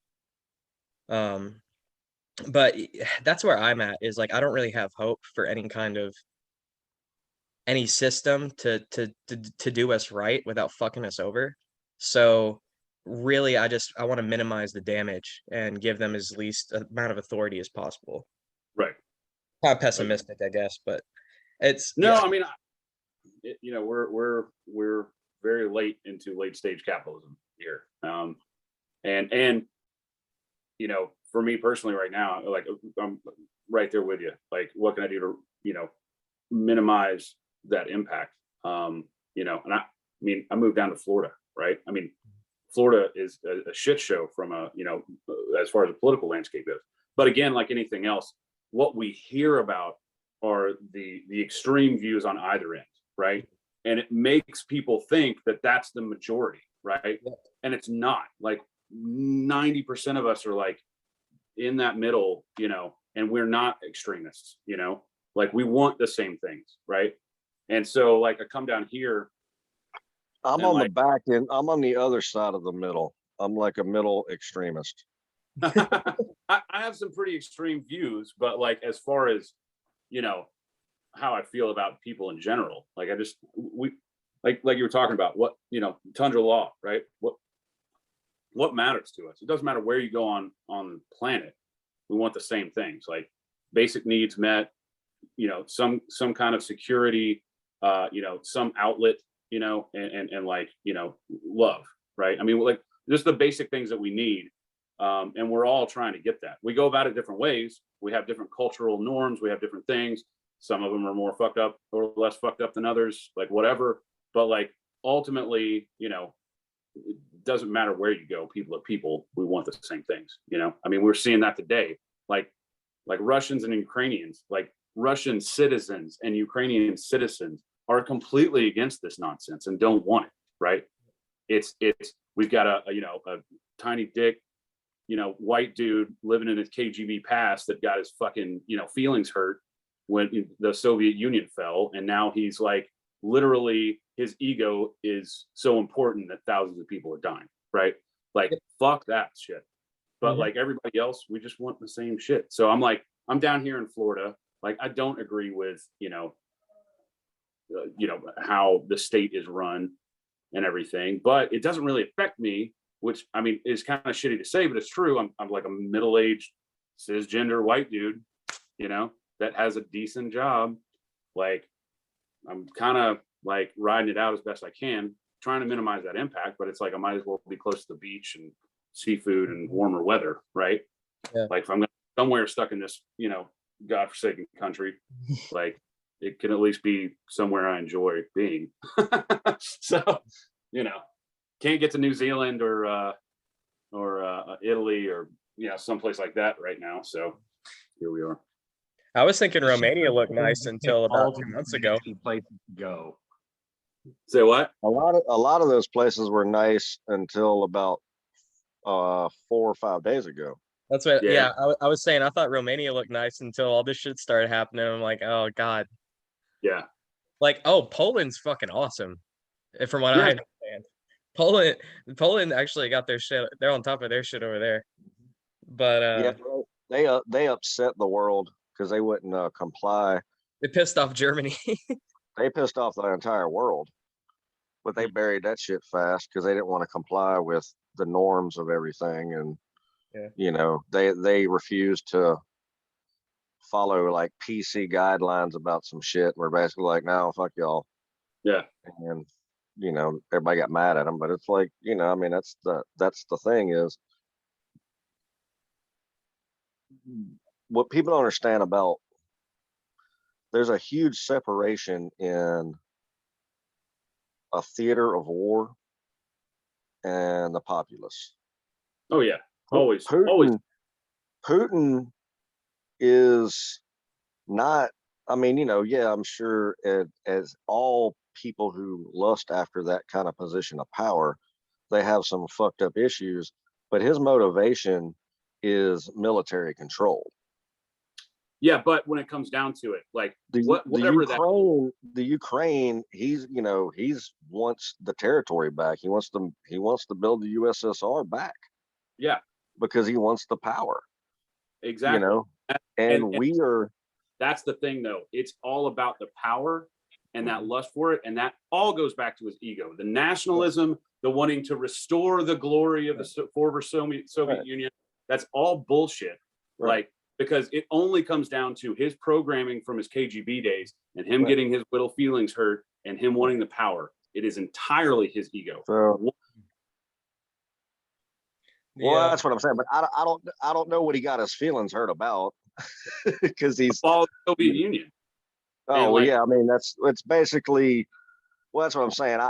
But that's where I'm at, is like I don't really have hope for any system to do us right without fucking us over. So really I want to minimize the damage and give them as least amount of authority as possible. Right. Kind of pessimistic, I guess, but it's No, yeah. I mean, you know, we're very late into late stage capitalism here. And you know, for me personally right now, like I'm right there with you. Like, what can I do to, you know, minimize that impact? You know, and I mean, I moved down to Florida, right? I mean, Florida is a shit show from a, you know, as far as the political landscape goes. But again, like anything else, what we hear about are the extreme views on either end, right? And it makes people think that that's the majority, right? Yeah. And it's not. Like 90% of us are like in that middle, you know, and we're not extremists, you know, like we want the same things, right? And so like I come down here, I'm and on the like, back end. I'm on the other side of the middle. I'm like a middle extremist. I have some pretty extreme views, but like as far as, you know, how I feel about people in general, like I just we like you were talking about, what, you know, tundra law, right? What matters to us? It doesn't matter where you go on the planet. We want the same things, like basic needs met, you know, some kind of security, you know, some outlet, you know, and like, you know, love, right? I mean, like just the basic things that we need. And we're all trying to get that. We go about it different ways. We have different cultural norms. We have different things. Some of them are more fucked up or less fucked up than others, like whatever. But like ultimately, you know, it doesn't matter where you go. People are people. We want the same things, you know? I mean, we're seeing that today. Like Russians and Ukrainians, like Russian citizens and Ukrainian citizens are completely against this nonsense and don't want it, right? We've got a you know, a tiny dick, you know, white dude living in his KGB past that got his fucking, you know, feelings hurt when the Soviet Union fell. And now he's like, literally his ego is so important that thousands of people are dying, right? Like, fuck that shit. But like everybody else, we just want the same shit. So I'm like, I'm down here in Florida. Like, I don't agree with, you know, how the state is run and everything, but it doesn't really affect me, which I mean is kind of shitty to say, but it's true. I'm like a middle-aged cisgender white dude, you know, that has a decent job. Like, I'm kind of like riding it out as best I can, trying to minimize that impact, but it's like I might as well be close to the beach and seafood and warmer weather, right? Yeah. Like if I'm somewhere stuck in this, you know, godforsaken country, like it can at least be somewhere I enjoy being. So, you know, can't get to New Zealand or Italy or, you know, someplace like that right now. So here we are. I was thinking Romania looked nice until about 2 months ago. Places to go. Say what? A lot of those places were nice until about 4 or 5 days ago. That's what, Yeah. I was saying I thought Romania looked nice until all this shit started happening. I'm like, oh God. Yeah. Like, oh, Poland's fucking awesome, from what I understand. Poland actually got their shit. They're on top of their shit over there. But they upset the world because they wouldn't comply. it pissed off Germany. They pissed off the entire world, but they buried that shit fast because they didn't want to comply with the norms of everything. And you know, they refused to follow like PC guidelines about some shit. We're basically like, no, fuck y'all. Yeah. And you know, everybody got mad at them. But it's like, you know, I mean, that's the thing is, what people don't understand about, there's a huge separation in a theater of war and the populace. Oh yeah. Always. Putin is not, I mean, you know, yeah, I'm sure as all people who lust after that kind of position of power, they have some fucked up issues, but his motivation is military control. Yeah, but when it comes down to it, like The whatever Ukraine, he's wants the territory back. He wants to build the USSR back. Yeah, because he wants the power. Exactly. You know, and we are. That's the thing, though. It's all about the power and that lust for it, and that all goes back to his ego, the nationalism, the wanting to restore the glory of the former Soviet Union. That's all bullshit. Right. Like, because it only comes down to his programming from his KGB days and him getting his little feelings hurt and him wanting the power. It is entirely his ego. So, well, that's what I'm saying. But I don't know what he got his feelings hurt about, because he's all the Soviet Union. Oh, well, yeah. I mean, it's basically. Well, that's what I'm saying.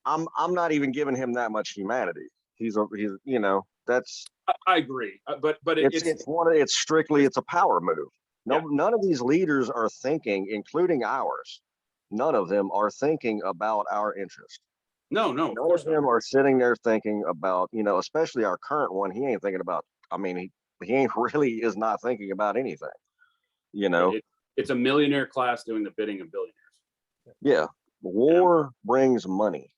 I'm not even giving him that much humanity. He's you know, that's. I agree, but it's strictly a power move. No, none of these leaders are thinking, including ours. None of them are thinking about our interest. No, none of them are sitting there thinking about, you know, especially our current one. He ain't thinking about. I mean, he ain't really is not thinking about anything. You know, it's a millionaire class doing the bidding of billionaires. Yeah, war brings money.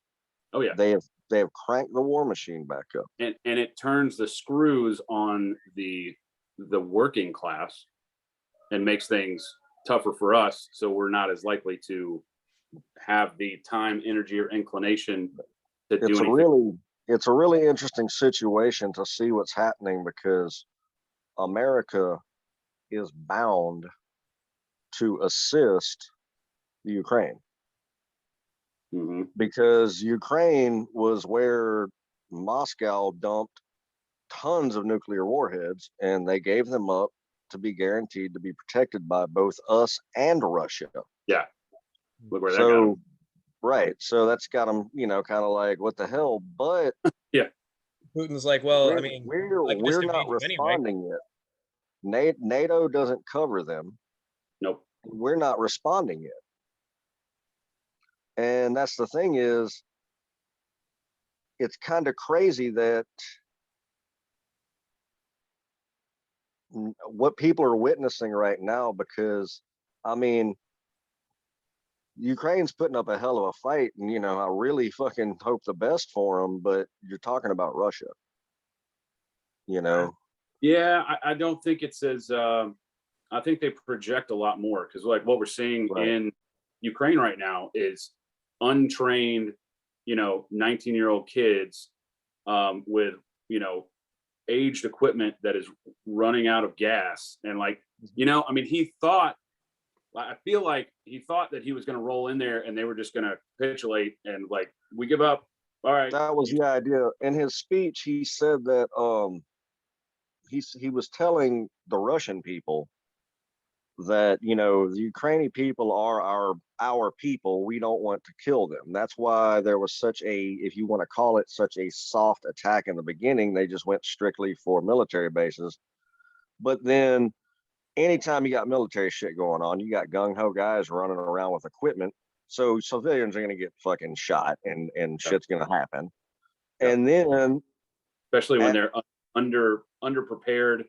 Oh yeah, they have cranked the war machine back up, and it turns the screws on the working class and makes things tougher for us, so we're not as likely to have the time, energy, or inclination to do anything. It's a really interesting situation to see what's happening, because America is bound to assist the Ukraine. Mm-hmm. Because Ukraine was where Moscow dumped tons of nuclear warheads, and they gave them up to be guaranteed to be protected by both us and Russia. Yeah. Look where that got them. Right. So that's got them, you know, kind of like, what the hell? But yeah, Putin's like, well, I mean, we're not responding yet. NATO doesn't cover them. Nope. We're not responding yet. And that's the thing is, it's kind of crazy that what people are witnessing right now, because, I mean, Ukraine's putting up a hell of a fight, and, you know, I really fucking hope the best for them, but you're talking about Russia, you know? Yeah, I don't think it's as, I think they project a lot more, because like what we're seeing in Ukraine right now is untrained, you know, 19-year-old kids with, you know, aged equipment that is running out of gas. And like, you know, I mean, I feel like he thought that he was going to roll in there and they were just going to capitulate and like, we give up. All right. That was the idea. In his speech, he said that he was telling the Russian people that, you know, the Ukrainian people are our people. We don't want to kill them. That's why there was such a, if you want to call it, such a soft attack in the beginning. They just went strictly for military bases. But then anytime you got military shit going on, you got gung-ho guys running around with equipment. So civilians are going to get fucking shot, and shit's going to happen. Yep. And then, especially when they're underprepared.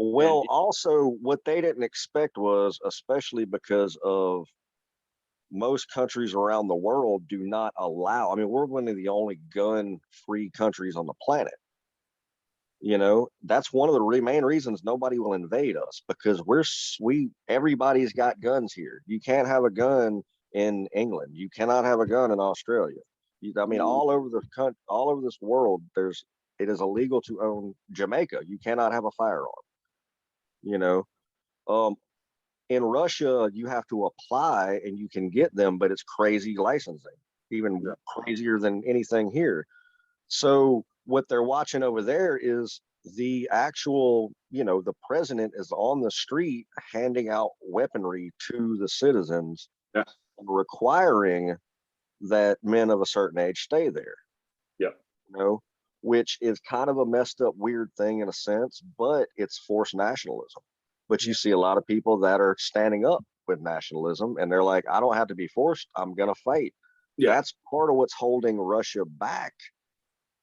Well, also what they didn't expect was, especially because of most countries around the world do not allow, I mean, we're one of the only gun-free countries on the planet. You know, that's one of the main reasons nobody will invade us, because everybody's got guns here. You can't have a gun in England. You cannot have a gun in Australia. I mean, all over this world, it is illegal to own. Jamaica, you cannot have a firearm. You know, in Russia, you have to apply and you can get them, but it's crazy licensing, even crazier than anything here. So what they're watching over there is the actual, you know, the president is on the street handing out weaponry to the citizens, requiring that men of a certain age stay there. Yep. You know, which is kind of a messed up, weird thing in a sense, but it's forced nationalism. But you see a lot of people that are standing up with nationalism, and they're like, I don't have to be forced. I'm gonna fight. Yeah. That's part of what's holding Russia back,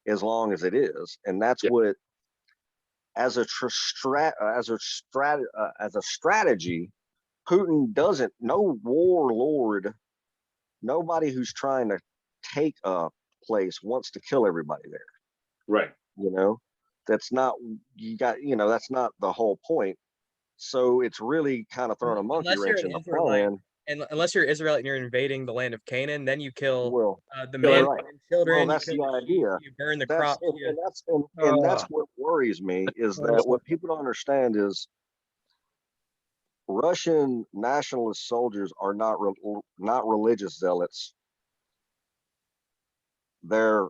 as long as it is, and that's Yeah. what, as a strategy, Putin doesn't. No warlord, nobody who's trying to take a place wants to kill everybody there. Right. You know, that's not, that's not the whole point. So it's really kind of throwing a monkey Unless you're wrench an in the Israelite, plan. and unless you're Israelite and you're invading the land of Canaan, then you kill Well, the Kill men right. and children. Well, that's you kill the the sheep, idea. you burn the That's crops. and that's what worries me, is that what people don't understand is Russian nationalist soldiers are not religious zealots. They're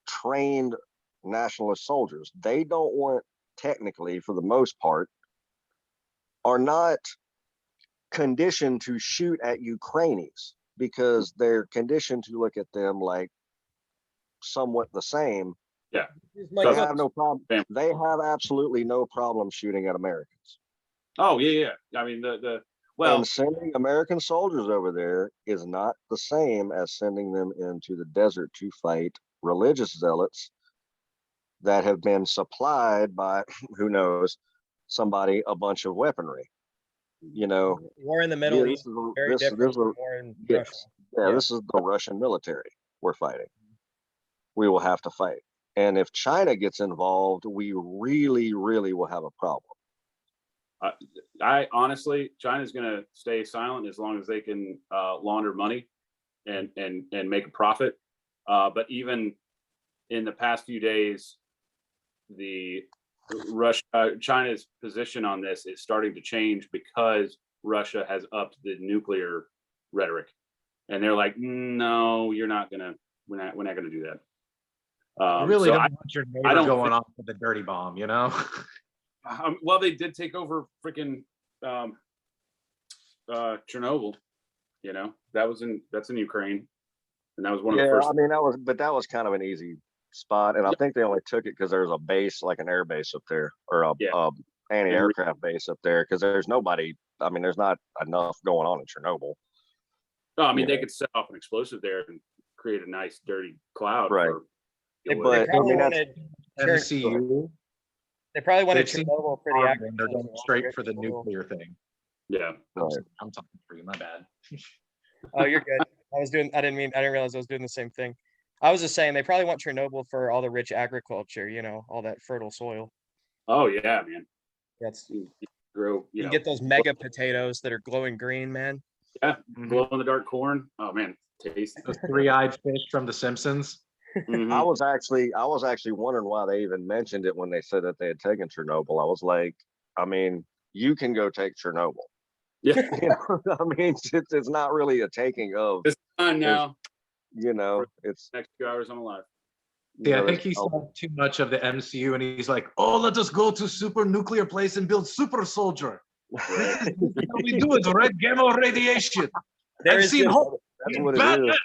trained nationalist soldiers. They don't want, technically, for the most part, are not conditioned to shoot at Ukrainians, because they're conditioned to look at them like somewhat the same. Yeah. They have no problem. They have absolutely no problem shooting at Americans. Oh yeah. I mean well, and sending American soldiers over there is not the same as sending them into the desert to fight religious zealots that have been supplied by, who knows, somebody, a bunch of weaponry. War in the Middle East is very different from war in Russia. Yeah, this is the Russian military we're fighting. We will have to fight. And if China gets involved, we really, really will have a problem. I honestly, China's going to stay silent as long as they can launder money and make a profit. But even in the past few days, China's position on this is starting to change, because Russia has upped the nuclear rhetoric, and they're like, no, we're not going to do that. You really don't want your neighbor going off with a dirty bomb, you know? Well, they did take over freaking Chernobyl. You know, that's in Ukraine, and that was one of the first. I mean, that was kind of an easy spot, and I think they only took it because there's a base, like an air base up there, or a anti-aircraft base up there, because there's nobody. I mean, there's not enough going on in Chernobyl. No, I mean, they could set off an explosive there and create a nice dirty cloud. Right. But I mean, MCU. They probably wanted Chernobyl for the they're going straight for the nuclear thing. Yeah. I'm talking for you, my bad. Oh, you're good. I didn't realize I was doing the same thing. I was just saying they probably want Chernobyl for all the rich agriculture, all that fertile soil. Oh yeah, man. That's you grow. You get those mega potatoes that are glowing green, man. Yeah, glow in the dark corn. Oh man, tasty. Those three-eyed fish from The Simpsons. Mm-hmm. I was actually wondering why they even mentioned it when they said that they had taken Chernobyl. I was like, I mean, you can go take Chernobyl. Yeah. I mean, it's not really a taking of. It's fine now. It's next 2 hours I'm alive. Yeah, I think he saw too much of the MCU, and he's like, "Oh, let us go to super nuclear place and build super soldier. Right. This is how we do it, red gamma radiation. I've seen hope. That's what it is.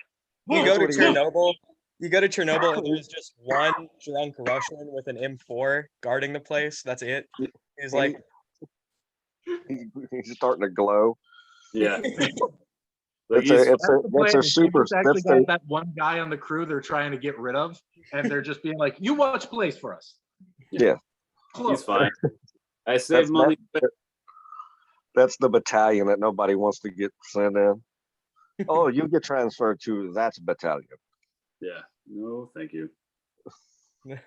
You go to Chernobyl. You go to Chernobyl, and there's just one drunk Russian with an M4 guarding the place. That's it. He's like, he's starting to glow. Yeah. It's a super. Actually got that one guy on the crew they're trying to get rid of, and they're just being like, "You watch plays for us." Yeah. He's fine. I saved money. That's the battalion that nobody wants to get sent in. Oh, you get transferred to that battalion. Yeah. No, thank you. No.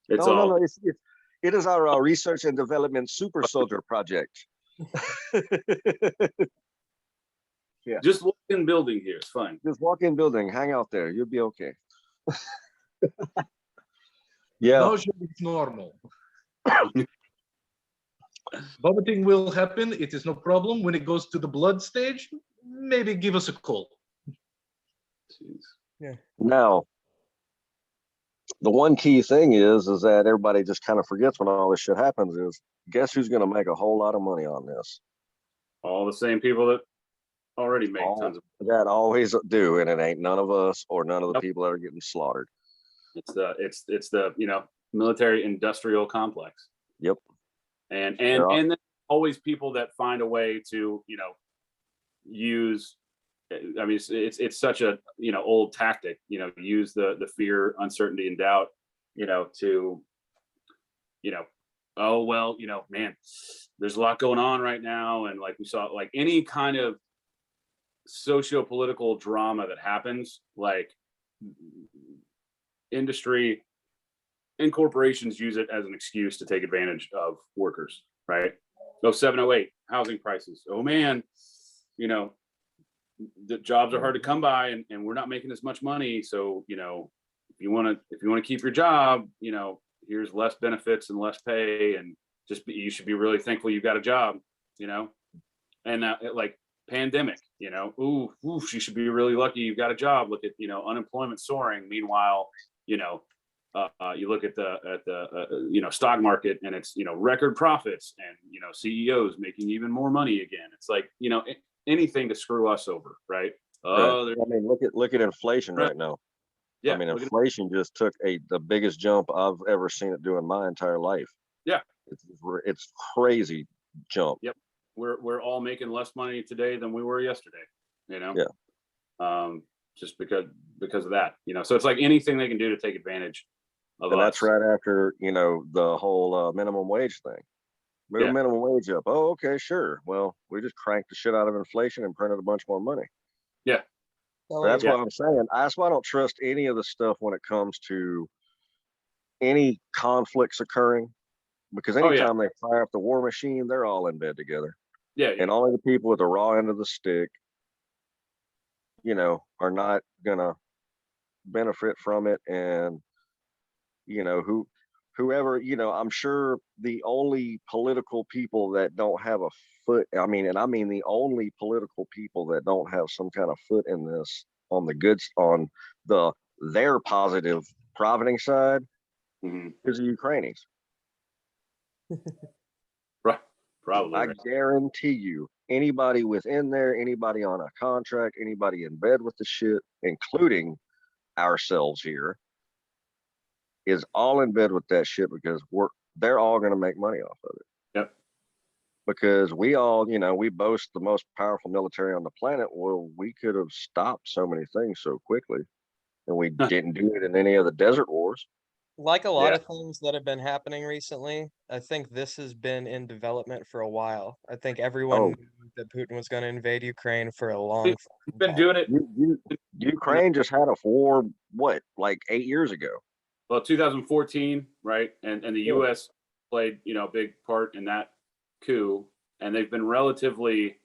It is our research and development super soldier project. Yeah. Just walk in building here. It's fine. Just walk in building. Hang out there. You'll be okay. Yeah. No, it's normal. Vomiting will happen. It is no problem. When it goes to the blood stage, maybe give us a call. Jeez. Yeah. Now, the one key thing is that everybody just kind of forgets when all this shit happens is, guess who's going to make a whole lot of money on this? All the same people that already make tons of. That always do, and it ain't none of us or none of the people that are getting slaughtered. It's the military industrial complex. Yep. And then always people that find a way to, use. I mean, it's such a old tactic. Use the fear, uncertainty, and doubt. To oh well, man, there's a lot going on right now, and like we saw, like any kind of socio-political drama that happens, like industry and corporations use it as an excuse to take advantage of workers, right? 0708 housing prices. Oh man, the jobs are hard to come by, and we're not making as much money. So if you want to keep your job, here's less benefits and less pay, and you should be really thankful you got a job, and like pandemic, ooh, you should be really lucky you got a job. Look at unemployment soaring. Meanwhile, you look at the stock market, and it's record profits, and CEOs making even more money again. It's like anything to screw us over, right? I mean, look at inflation right now. Yeah, I mean, inflation just took the biggest jump I've ever seen it do in my entire life. Yeah, it's crazy jump. Yep, we're all making less money today than we were yesterday. Yeah. Just because of that. So it's like anything they can do to take advantage of and us. That's right after the whole minimum wage thing. Move minimum wage up. Oh, okay, sure. Well, we just cranked the shit out of inflation and printed a bunch more money. Yeah. That's what I'm saying. That's why I don't trust any of the stuff when it comes to any conflicts occurring, because anytime they fire up the war machine, they're all in bed together. Yeah. And only the people with the raw end of the stick, are not gonna benefit from it. And whoever, I'm sure the only political people that don't have a foot, I mean the only political people that don't have some kind of foot in this on their positive profiting side is the Ukrainians. Right. Probably. I guarantee you, anybody within there, anybody on a contract, anybody in bed with the shit, including ourselves here, is all in bed with that shit, because they're all going to make money off of it. Yep. Because we all, we boast the most powerful military on the planet. Well, we could have stopped so many things so quickly, and we didn't do it in any of the desert wars. Like a lot of things that have been happening recently, I think this has been in development for a while. I think everyone knew that Putin was going to invade Ukraine for a long time. He's been doing it. Ukraine just had a war, like 8 years ago? Well, 2014, right? And the U.S. played, a big part in that coup, and they've been relatively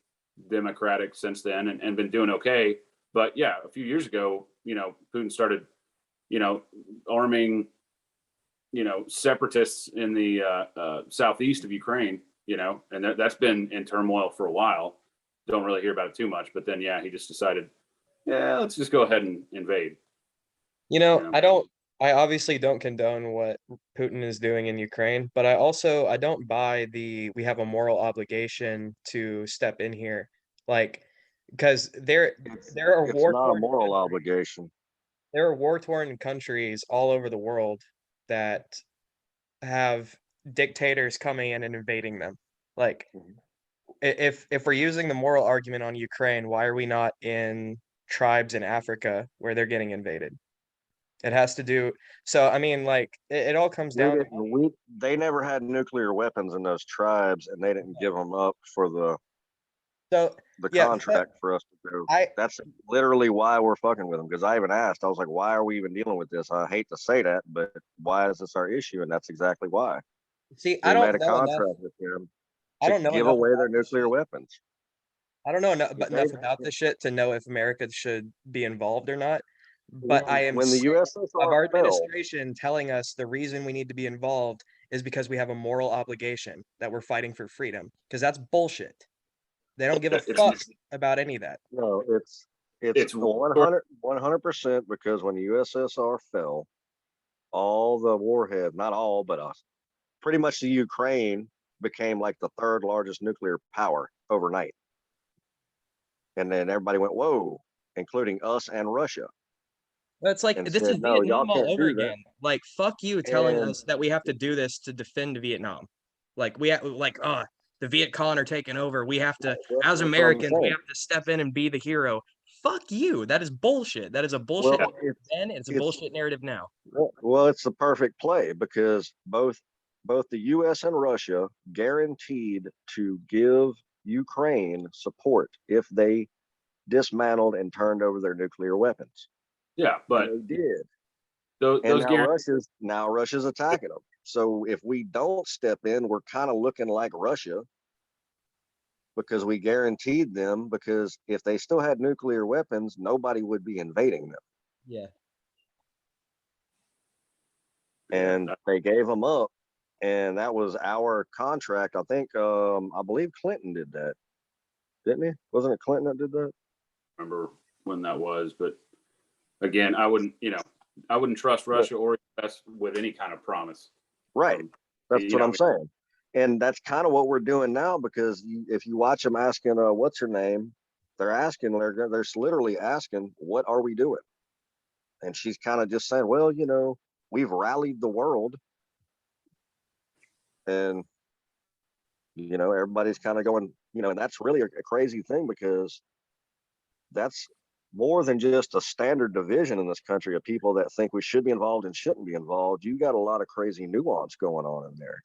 democratic since then, and been doing okay. But yeah, a few years ago, Putin started, arming, separatists in the southeast of Ukraine, and that's been in turmoil for a while. Don't really hear about it too much, but then he just decided, let's just go ahead and invade. I obviously don't condone what Putin is doing in Ukraine, but I don't buy we have a moral obligation to step in here, because there are war. It's not a moral obligation. There are war-torn countries all over the world that have dictators coming in and invading them. Like, if we're using the moral argument on Ukraine, why are we not in tribes in Africa where they're getting invaded? It has to do. So I mean, it all comes down. They never had nuclear weapons in those tribes, and they didn't give them up for the contract for us to do. That's literally why we're fucking with them. Because I even asked, I was like, why are we even dealing with this? I hate to say that, but why is this our issue? And that's exactly why. See, I don't made a contract with them to give away their nuclear weapons. I don't know enough about this shit to know if America should be involved or not. But I am when the USSR of our administration telling us the reason we need to be involved is because we have a moral obligation that we're fighting for freedom. Because that's bullshit. They don't give a fuck about any of that. No, it's 100% because when the USSR fell, all the warheads, not all, but pretty much the Ukraine became like the third largest nuclear power overnight. And then everybody went, whoa, including us and Russia. It's like, this is Vietnam all over again. Like, fuck you telling us that we have to do this to defend Vietnam. the Viet Cong are taking over. We have to, Well, as that's what I'm Americans, we saying. have to step in and be the hero. Fuck you. That is bullshit. That is a bullshit Well, narrative then. It's a bullshit narrative now. well, it's the perfect play because both the U.S. and Russia guaranteed to give Ukraine support if they dismantled and turned over their nuclear weapons. Yeah, but And they did. those And guarantees. now Russia's attacking them. So if we don't step in, we're kind of looking like Russia because we guaranteed them. Because if they still had nuclear weapons, nobody would be invading them. Yeah. And they gave them up, and that was our contract. I think, I believe Clinton did that, didn't he? Wasn't it Clinton that did that? Remember when that was, but again, I wouldn't trust Russia or US with any kind of promise. Right. That's what I'm saying. And that's kind of what we're doing now, because if you watch them asking, what's her name? They're literally asking, what are we doing? And she's kind of just saying, well, we've rallied the world. And, everybody's kind of going, and that's really a crazy thing, because that's more than just a standard division in this country of people that think we should be involved and shouldn't be involved. You got a lot of crazy nuance going on in there,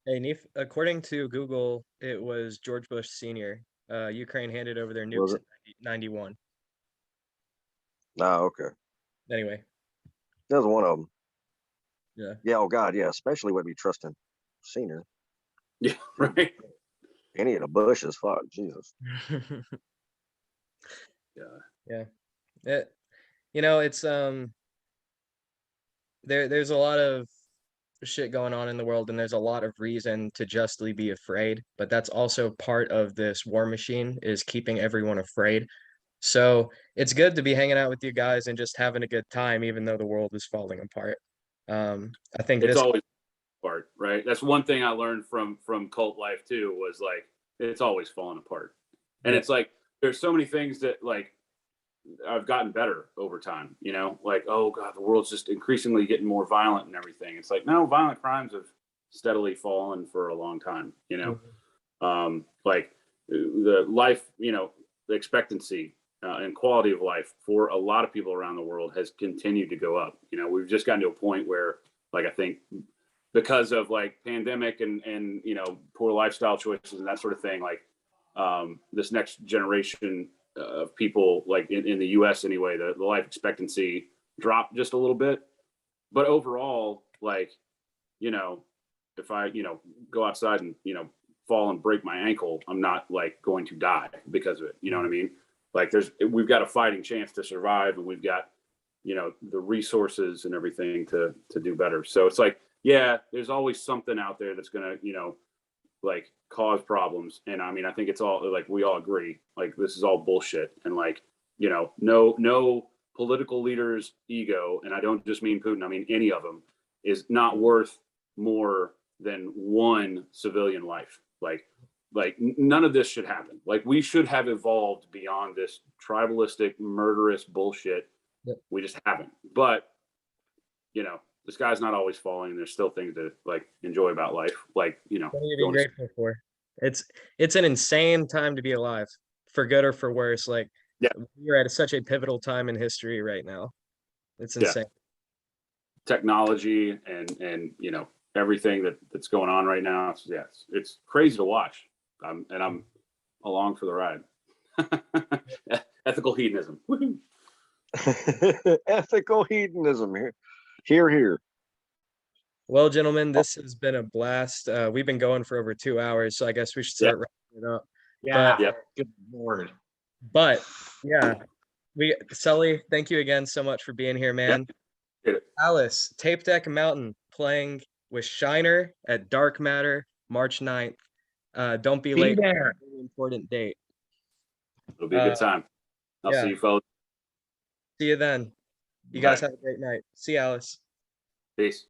Hey, Neif, according to Google, it was George Bush Sr. Ukraine handed over their nukes in 91. Oh, okay. Anyway. That was one of them. Yeah. Yeah. Oh God. Yeah. Especially when we trusting Senior. Yeah. Right. Any of the Bushes. Fuck. Jesus. Yeah. It's there's a lot of shit going on in the world, and there's a lot of reason to justly be afraid, but that's also part of this war machine, is keeping everyone afraid. So it's good to be hanging out with you guys and just having a good time, even though the world is falling apart. I think it's always apart, right? That's one thing I learned from cult life too, was like, it's always falling apart. And it's like, there's so many things that like I've gotten better over time, like, oh God, the world's just increasingly getting more violent and everything. It's like, no, violent crimes have steadily fallen for a long time, like the life, the expectancy and quality of life for a lot of people around the world has continued to go up. We've just gotten to a point where, like, I think because of like pandemic and poor lifestyle choices and that sort of thing, like this next generation of people, like in the US anyway, the life expectancy dropped just a little bit. But overall, like, if I, go outside and, fall and break my ankle, I'm not like going to die because of it. You know what I mean? Like we've got a fighting chance to survive, and we've got, the resources and everything to do better. So it's like, yeah, there's always something out there that's going to, like cause problems. And I mean, I think it's all like, we all agree, like this is all bullshit. And like, no political leader's ego, and I don't just mean Putin, I mean any of them, is not worth more than one civilian life. Like none of this should happen. Like we should have evolved beyond this tribalistic, murderous bullshit. Yep. We just haven't. But the sky's not always falling. There's still things to like enjoy about life. Like, something to be grateful for. It's an insane time to be alive, for good or for worse. Like, yeah, we're at such a pivotal time in history right now. It's insane. Yeah. Technology and everything that's going on right now. It's crazy to watch. I'm along for the ride. Ethical hedonism. Woo-hoo. Ethical hedonism here. Well, gentlemen, this has been a blast. We've been going for over 2 hours, so I guess we should start wrapping it up. Yeah. Good Lord. But yeah, Sully, thank you again so much for being here, man. Yeah. Alice, Tape Deck Mountain playing with Shiner at Dark Matter, March 9th. Don't be late. There. Really important date. It'll be a good time. I'll see you folks. See you then. You guys have a great night. See you, Alice. Peace.